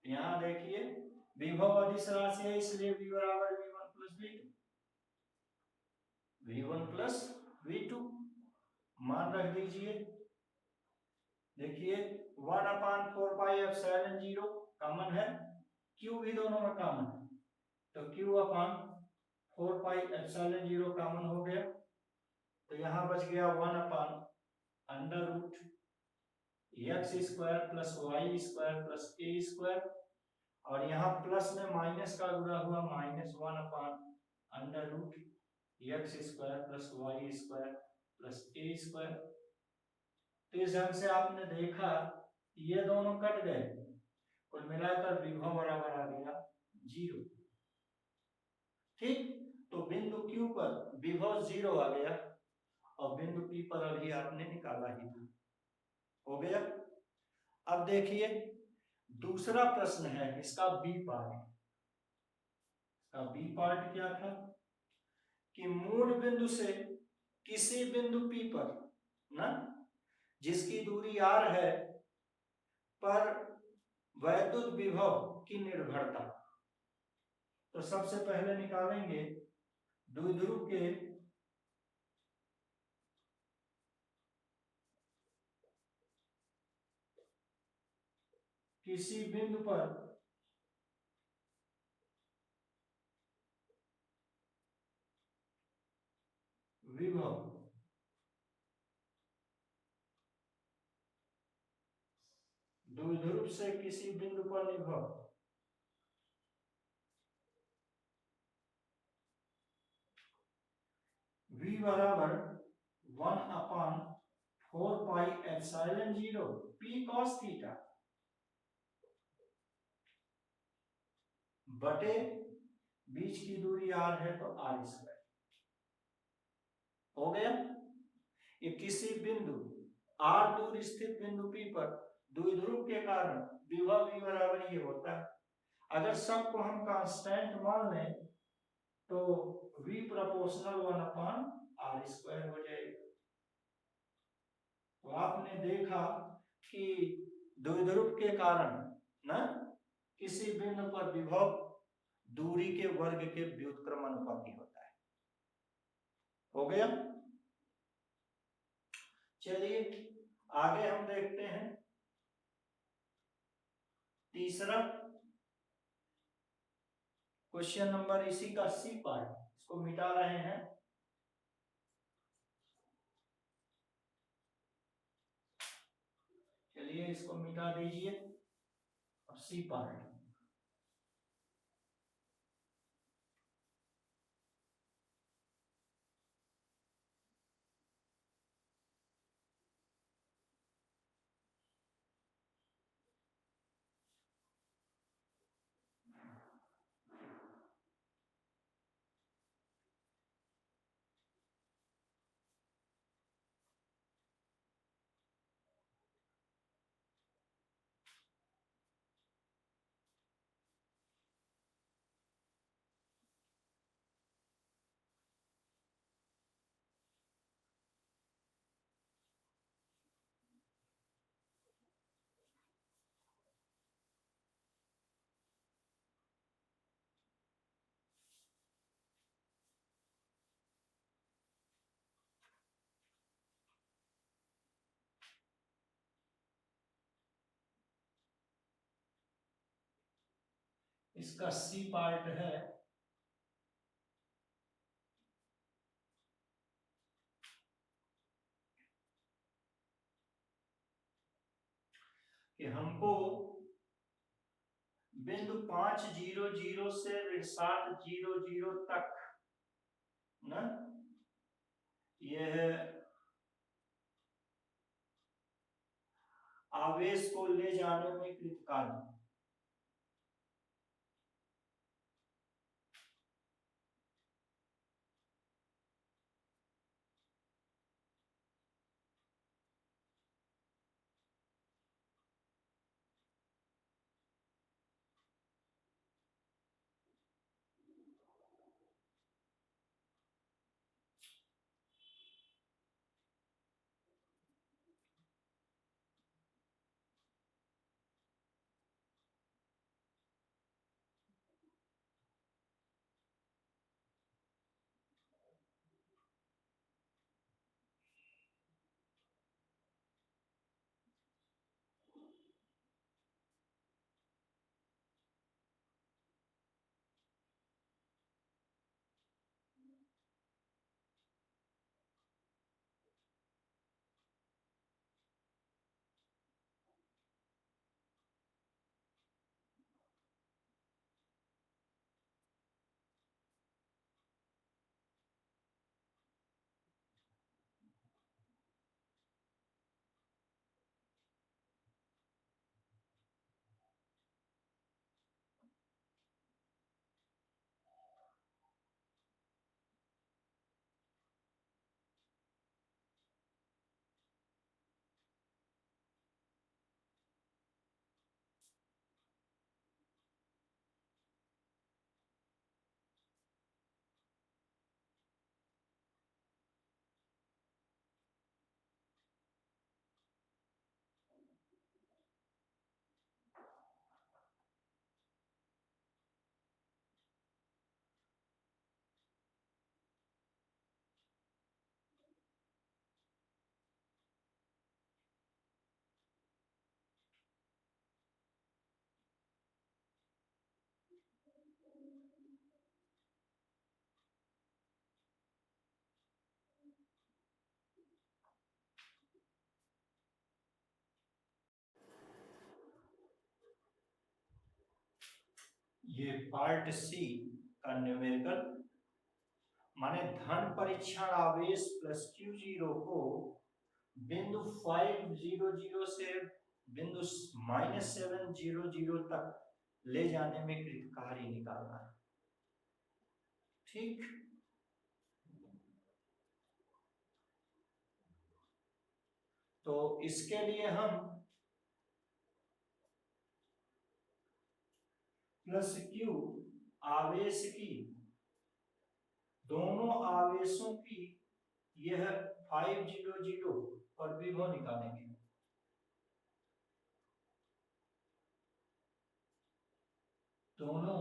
यहाँ देखिए विभव अदिश राशि है इसलिए V बराबर V1 plus V2, V1 plus V2 मान रख दीजिए। देखिए 1/4 पाई एप्सिलॉन 0 कॉमन है, Q भी दोनों में कॉमन है, तो Q/4 पाई एप्सिलॉन 0 कॉमन हो गया, तो यहाँ बच गया 1/√x square plus Y square plus A square, और यहाँ प्लस में माइनस का जुड़ा हुआ -1/√x square plus Y square plus A square. तो इस ढंग से आपने देखा ये दोनों कट गए, कुल मिलाकर विभव बराबर आ गया 0। ठीक, तो बिंदु Q पर विभव 0 आ गया और बिंदु P पर अभी आपने निकाला ही था, हो गया। अब देखिए दूसरा प्रश्न है इसका बी पार्ट। इसका बी पार्ट क्या था कि मूल बिंदु से किसी बिंदु P पर ना जिसकी दूरी r है पर वैद्युत विभव की निर्भरता। तो सबसे पहले निकालेंगे द्विध्रुव के किसी बिंदु पर विभव द्विध्रुव से किसी बिंदु पर विभव V बराबर 1/4 pi epsilon 0 P cos theta बटे बीच की दूरी r है तो r स्क्वायर हो गया। ये किसी बिंदु r दूर स्थित बिंदु P पर द्विध्रुव के कारण विभव V बराबर ये होता है। अगर सबको हम कांस्टेंट मान लें तो V प्रोपोर्शनल 1/r स्क्वायर हो जाएगा। तो आपने देखा कि द्विध्रुव के कारण ना किसी बिंदु पर विभव दूरी के वर्ग के व्युत्क्रम अनुपाती होता है। हो गया। चलिए आगे हम देखते हैं तीसरा क्वेश्चन नंबर, इसी का सी पार्ट, इसको मिटा रहे हैं। चलिए इसको मिटा दीजिए। अब सी पार्ट, इसका सी पार्ट है कि हमको बिंदु 500 से 6000 तक ना यह आवेश को ले जाने में कृतकार्य। ये पार्ट सी का न्यूमेरिकल माने धन परीक्षण आवेश प्लस Q0 को बिंदु 500 से बिंदु -700 तक ले जाने में कृतकार्य निकालना है। ठीक, तो इसके लिए हम प्लस Q आवेश की, दोनों आवेशों की यह 500 पर विभव निकालेंगे। दोनों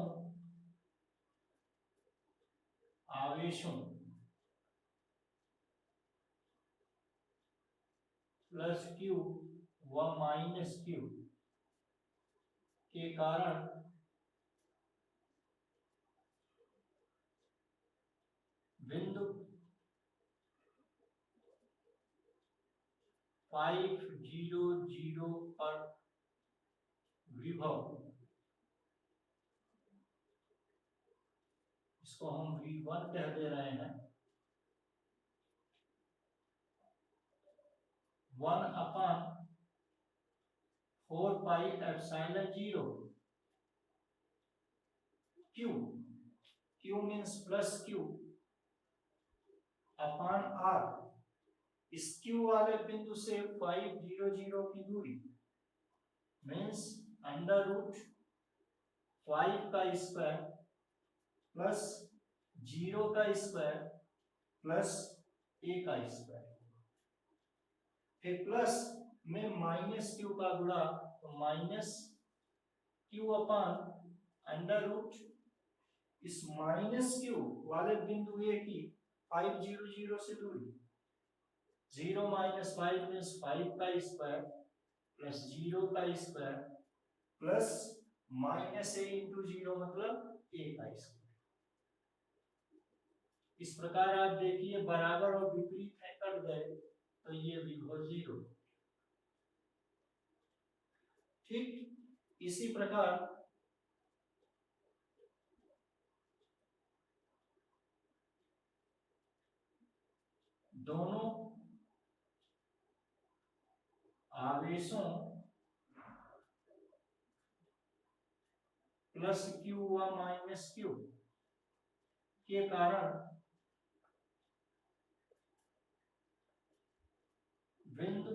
आवेशों प्लस क्यू व माइनस क्यू के कारण बिंदु 500 पर विभव, इसको हम V1 कह दे रहे हैं, 1/4πε0 Q, Q means plus Q upon R, इस Q वाले बिंदु से 500 की दूरी मीन्स √5 का स्क्वायर प्लस 0 का स्क्वायर प्लस a का स्क्वायर, फिर प्लस में माइनस क्यू का गुणा, तो माइनस क्यू अपॉन √ इस माइनस क्यू वाले बिंदु ए की 500 से दूरी, 0 - 5 मीन्स 5 का स्क्वायर प्लस 0 का स्क्वायर प्लस -a × 0 मतलब a का स्क्वायर। इस प्रकार आप देखिए बराबर और विपरीत है कर गए तो ये विभव 0। ठीक इसी प्रकार दोनों आवेशों प्लस क्यू व माइनस क्यू के कारण बिंदु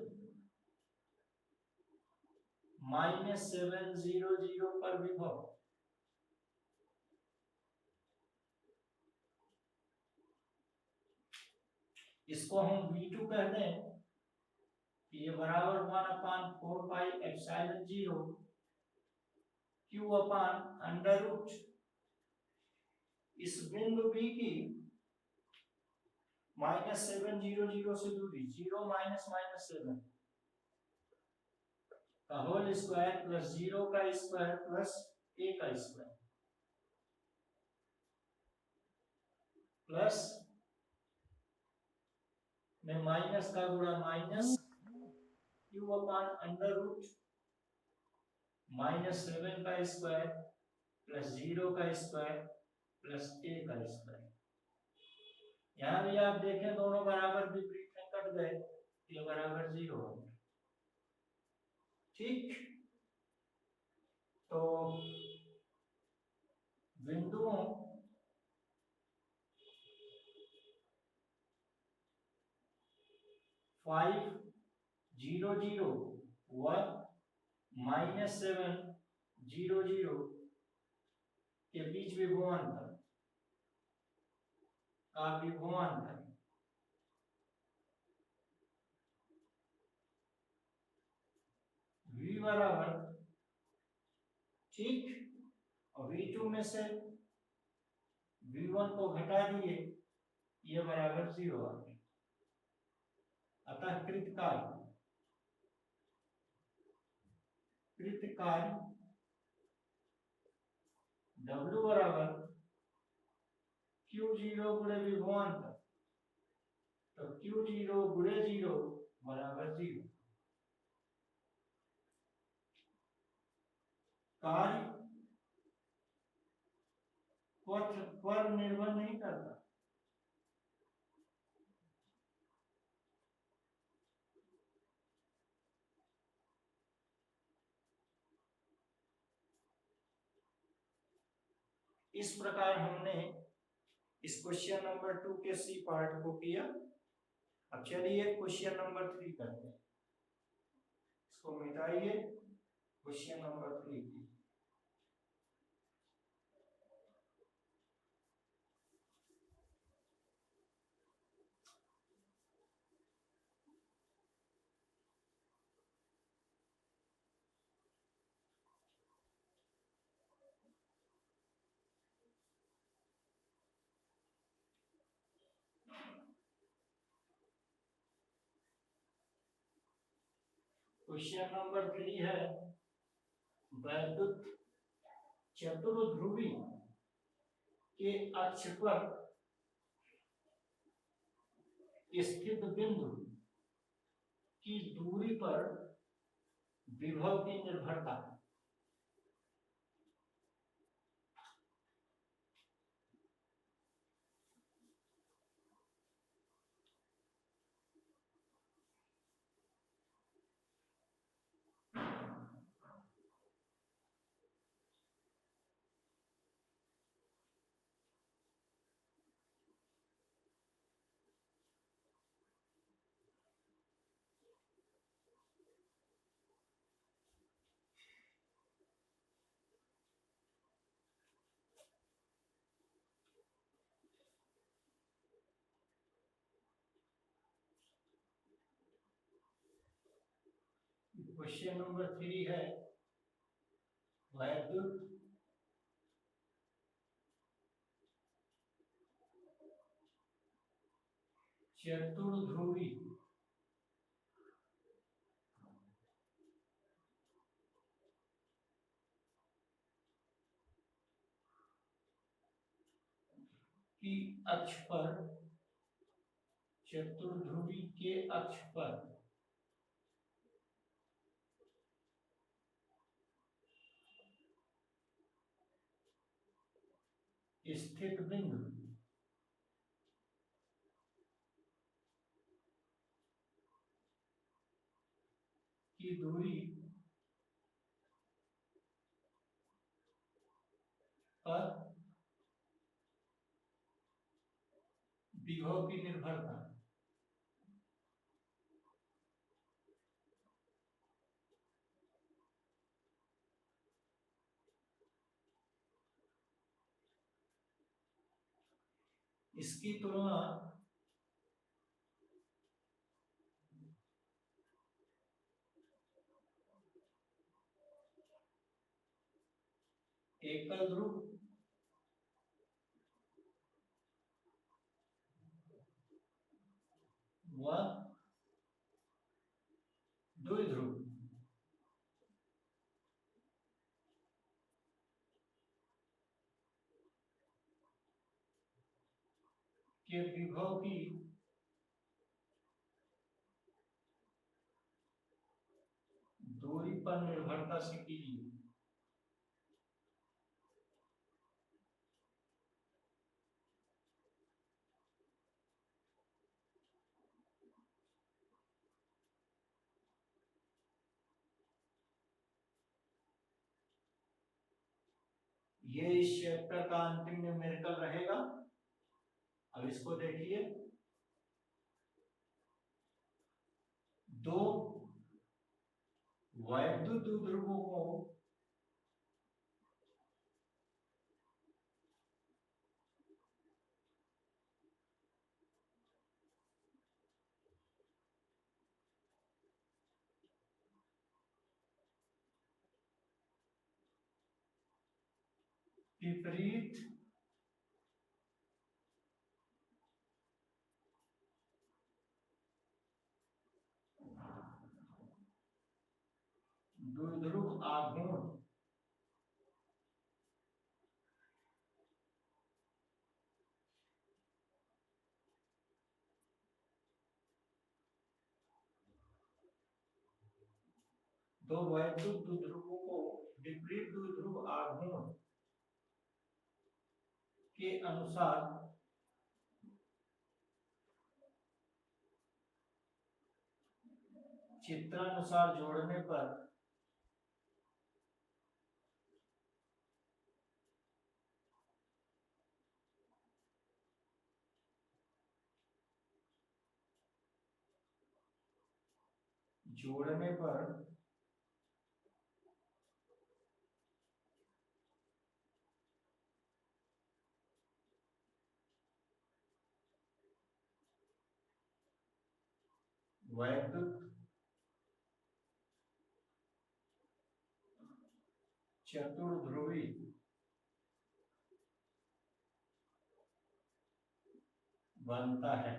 -700 पर विभव, इसको हम V2 कह दें कि ये बराबर 1/4πε0 Q अपॉन √ इस बिंदु B की -700 से दूरी, 0 - -7 का होल स्क्वायर प्लस 0 का स्क्वायर प्लस a का स्क्वायर प्लस में माइनस का गुणा माइनस क्यू अपॉन √ -7 का स्क्वायर प्लस 0 का स्क्वायर प्लस a का स्क्वायर। यहाँ भी आप देखें दोनों बराबर विपरीत में कट गए, ये बराबर 0 हो गया। ठीक तो बिंदुओं फाइव 0 व -700 के बीच विभवांतर का विभवांतर V बराबर, ठीक, और V2 में से V1 को घटा दिए, ये बराबर 0 आ गया। अतः कृतकार्य W बराबर Q0 गुणे विभवांतर, तो Q0 गुणे 0 बराबर 0। कार्य पथ पर निर्भर नहीं करता, इस प्रकार हमने इस क्वेश्चन नंबर 2 के सी पार्ट को किया। अब चलिए क्वेश्चन नंबर 3 करते हैं, इसको मिटाइए। क्वेश्चन नंबर 3 क्वेश्चन नंबर 3 है वैद्युत चतुर्ध्रुवी के अक्ष पर स्थित बिंदु की दूरी पर विभव की निर्भरता। क्वेश्चन नंबर 3 है वैद्युत चतुर्ध्रुवी की अक्ष पर चतुर्ध्रुवी के अक्ष पर स्थित बिंदु की दूरी पर विभव की निर्भरता। इसकी तुलना एकल ध्रुव व द्विध्रुव के विभव की दूरी पर निर्भरता से कीजिए। ये इस चैप्टर का अंतिम न्यूमेरिकल रहेगा। अब इसको देखिए, दो वैद्युत ध्रुवों को विपरीत द्विध्रुव आघूर्ण दो वैद्युत द्विध्रुवों को विपरीत द्विध्रुव आघूर्ण के अनुसार चित्रानुसार जोड़ने पर वैद्युत चतुर्ध्रुवी बनता है।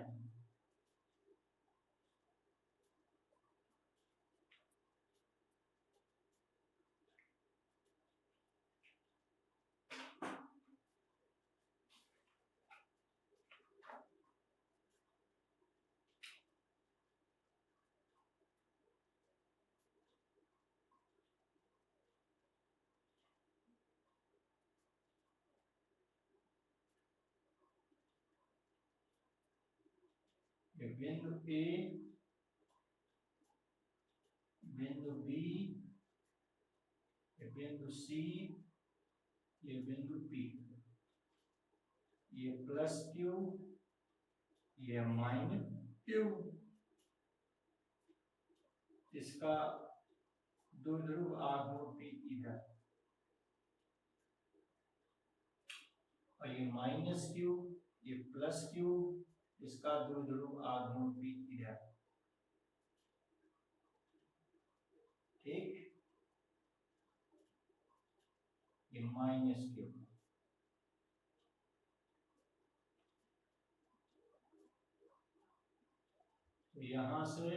ये बिंदु ए, बिंदु बी, ये बिंदु सी, ये बिंदु पी, ये प्लस क्यू, ये माइनस क्यू, इसका द्विध्रुव आघूर्ण पी इधर, और ये माइनस क्यू, ये प्लस क्यू, इसका द्विध्रुव आघूर्ण पी इधर। ठीक, ये माइनस क्यू, तो यहां से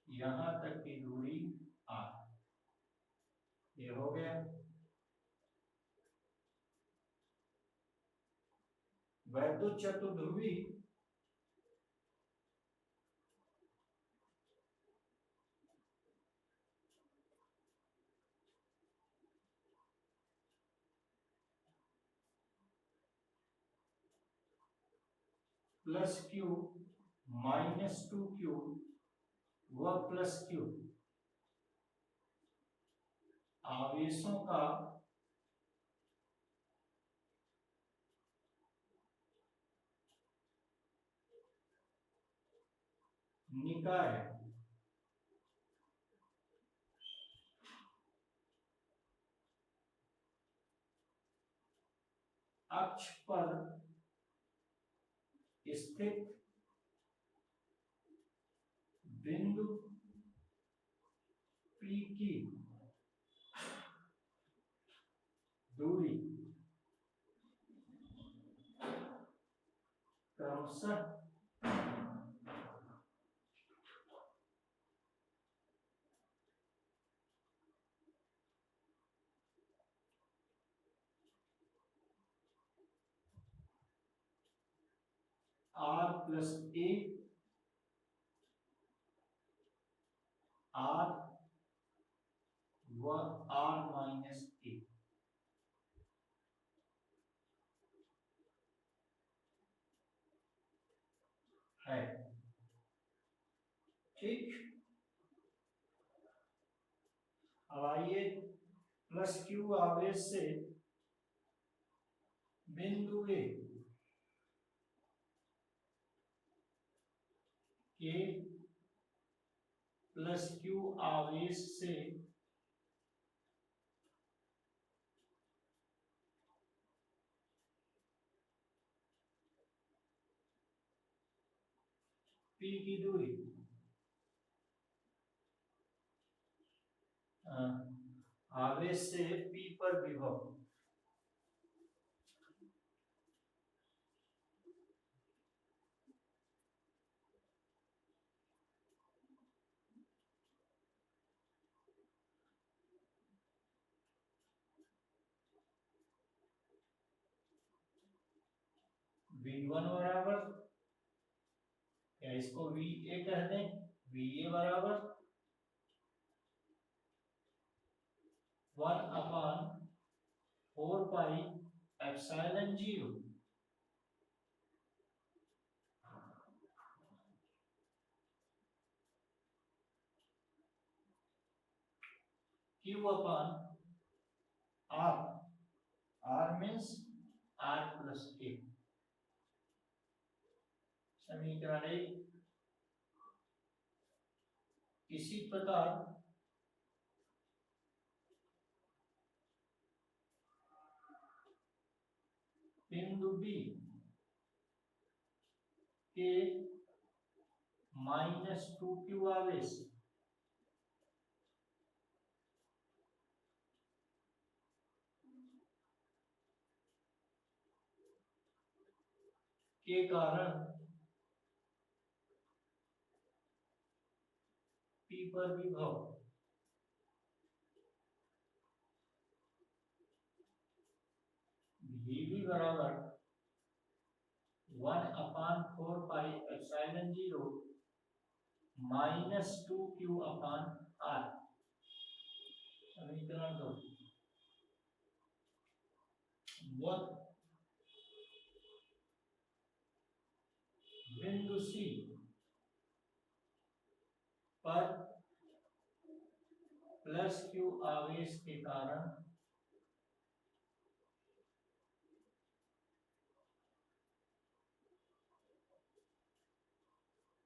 यहां तक की दूरी r, ये हो गया। वैद्युत चतुर्ध्रुवी प्लस क्यू माइनस 2q व प्लस क्यू आवेशों का निकाय अक्ष पर स्थित बिंदु P की दूरी क्रमशः r प्लस a, r व r माइनस a, है। ठीक, अब आइए प्लस क्यू आवेश से बिंदु ए के प्लस क्यू आवेश से P की दूरी आवेश से P पर विभव V1 बराबर, या इसको VA कह दें, VA बराबर 1/4 pi epsilon 0 Q upon R, R means R plus A, समीकरण 1। इसी प्रकार बिंदु B के माइनस 2q आवेश के कारण P पर विभव VB बराबर 1/4 pi epsilon 0 minus 2q upon R, समीकरण 2। बिंदु C पर प्लस क्यू आवेश के कारण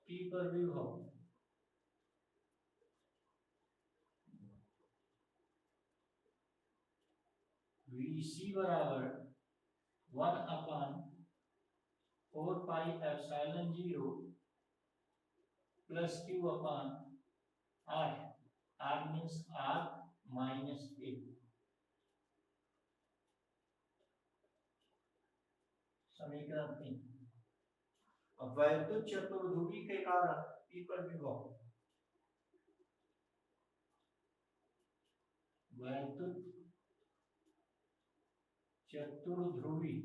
P पर विभव VC बराबर 1/4πε0 plus Q upon R। R means R minus A। समीकरण 3। वैद्युत चतुर्ध्रुवी के कारण P पर विभव वैद्युत चतुर्ध्रुवी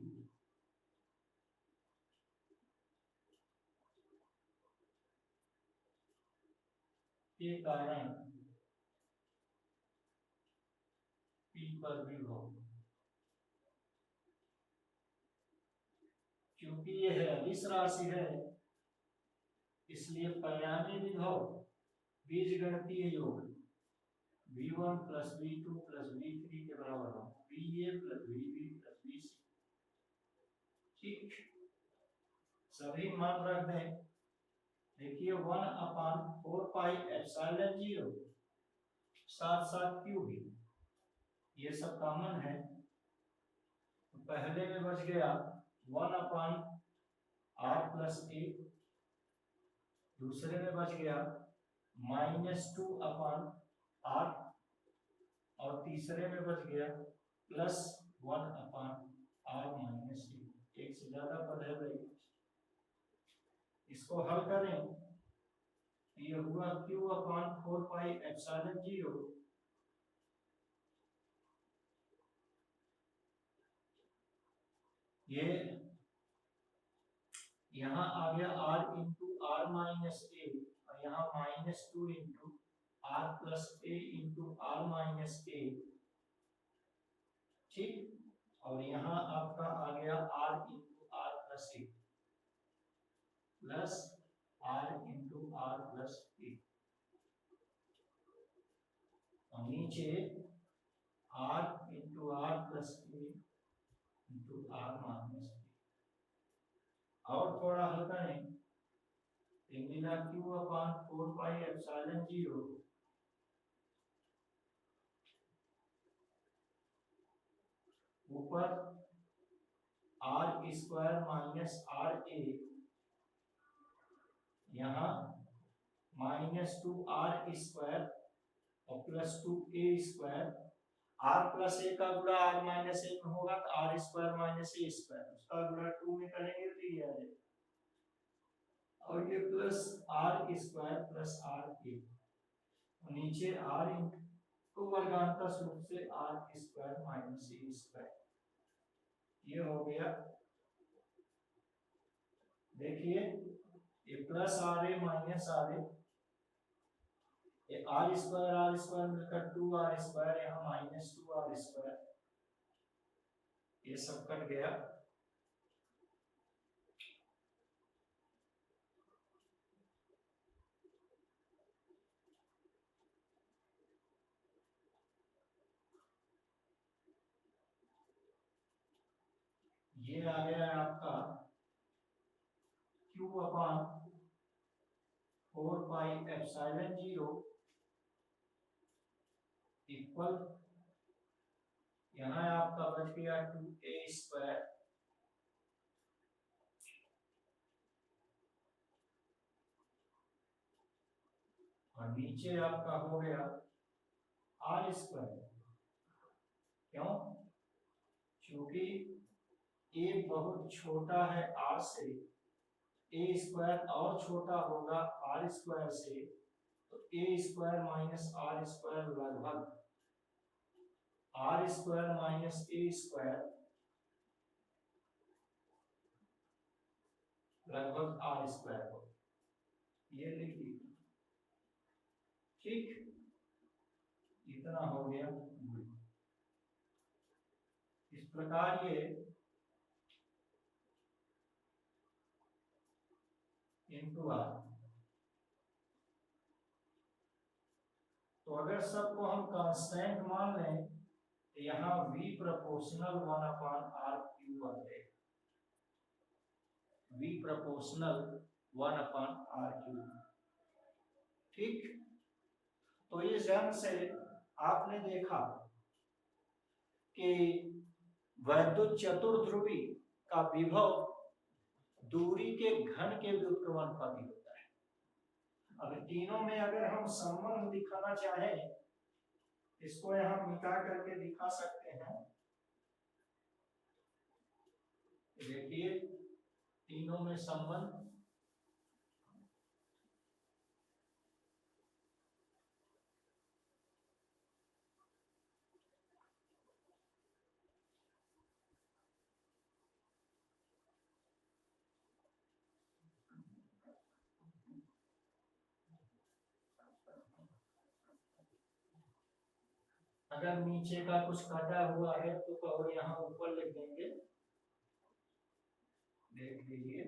के कारण P पर विभव, क्योंकि यह अदिश राशि है इसलिए परिणामी विभव बीजगणितीय योग V1 plus V2 plus V3 के बराबर हो VA plus VB plus VC। ठीक, सभी मान रख दें। देखिए 1/4πε0 साथ साथ क्यू भी, ये सब कॉमन है। पहले में बच गया 1/r प्लस ए, दूसरे में बच गया -2/r और तीसरे में बच गया +1/r माइनस ए। एक से ज्यादा पद है भाई, इसको हल करें। ये हुआ Q/4πε0 ये यहाँ आ गया r into R minus A और यहाँ -2 into R plus A into R minus A. ठीक, और यहाँ आपका आ गया r into R plus A plus r into R plus A और नीचे r into R plus A into R minus A. और थोड़ा हल करें, मिला Q/4πε0 ऊपर r² माइनस r ए, यहाँ -2r² और +2a²। r प्लस ए का गुणा r माइनस ए में होगा तो r² माइनस ए², उसका गुणा 2 में करेंगे तो ये आ जाएगा। और ये प्लस r² प्लस r ए और नीचे r इंटू वर्गांतर रूप से r² माइनस ए²। ये हो गया। देखिए ये प्लस r ए माइनस r ए, ये r² मिलकर 2r², यहाँ -2r², ये सब कट गया। ये आ गया आपका Q/4πε0 इक्वल, यहाँ आपका बच गया 2a² और नीचे आपका हो गया r²। क्यों? क्योंकि a बहुत छोटा है r से, a² और छोटा होगा r² से, तो a² माइनस r² लगभग r² माइनस a² लगभग r² हो, ये लिखिए। ठीक, इतना हो गया। इस प्रकार ये इंटू आर तो अगर सबको हम कांस्टेंट मान लें तो यहाँ V प्रोपोर्शनल 1/r³ बन जाएगा, V प्रोपोर्शनल 1/r³। ठीक, तो इस ढंग से आपने देखा कि वैद्युत चतुर्ध्रुवी का विभव दूरी के घन के व्युत्क्रमानुपाती होता है। अब तीनों में अगर हम संबंध दिखाना चाहें, इसको यहां मिटा करके दिखा सकते हैं। देखिए तीनों में संबंध, अगर नीचे का कुछ काटा हुआ है तो कहो यहाँ ऊपर लिख देंगे, देख लीजिए।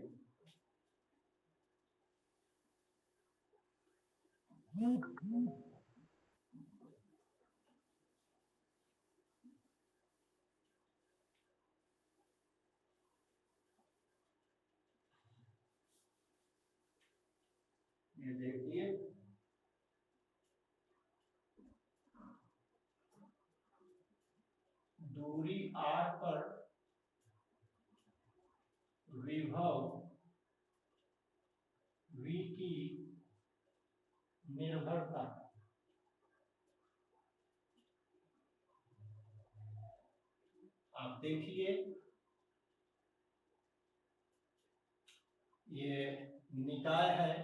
ये देखिए दूरी r पर विभव V की निर्भरता, आप देखिए ये निकाय है,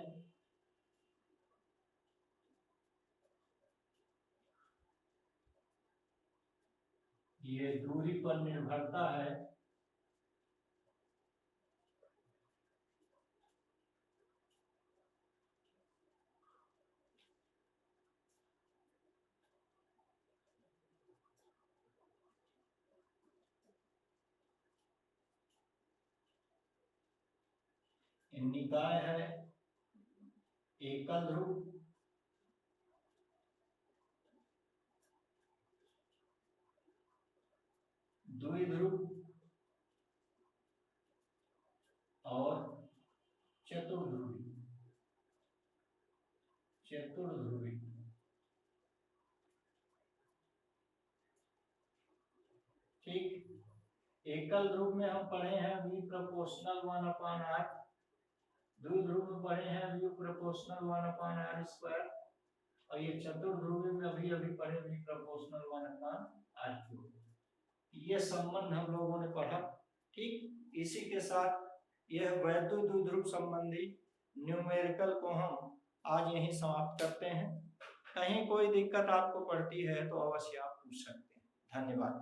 ये दूरी पर निर्भरता है, निकाय है एकल ध्रुव, द्विध्रुव और चतुर्ध्रुवी। ठीक, एकल ध्रुव में हम पढ़े हैं V प्रोपोर्शनल 1/r, द्विध्रुव में पढ़े हैं V प्रोपोर्शनल 1/r², और ये चतुर्ध्रुवी में अभी पढ़े V प्रोपोर्शनल 1/r³। ये संबंध हम लोगों ने पढ़ा। ठीक, इसी के साथ यह वैद्युत द्विध्रुव संबंधी न्यूमेरिकल को हम आज यहीं समाप्त करते हैं। कहीं कोई दिक्कत आपको पड़ती है तो अवश्य आप पूछ सकते हैं। धन्यवाद।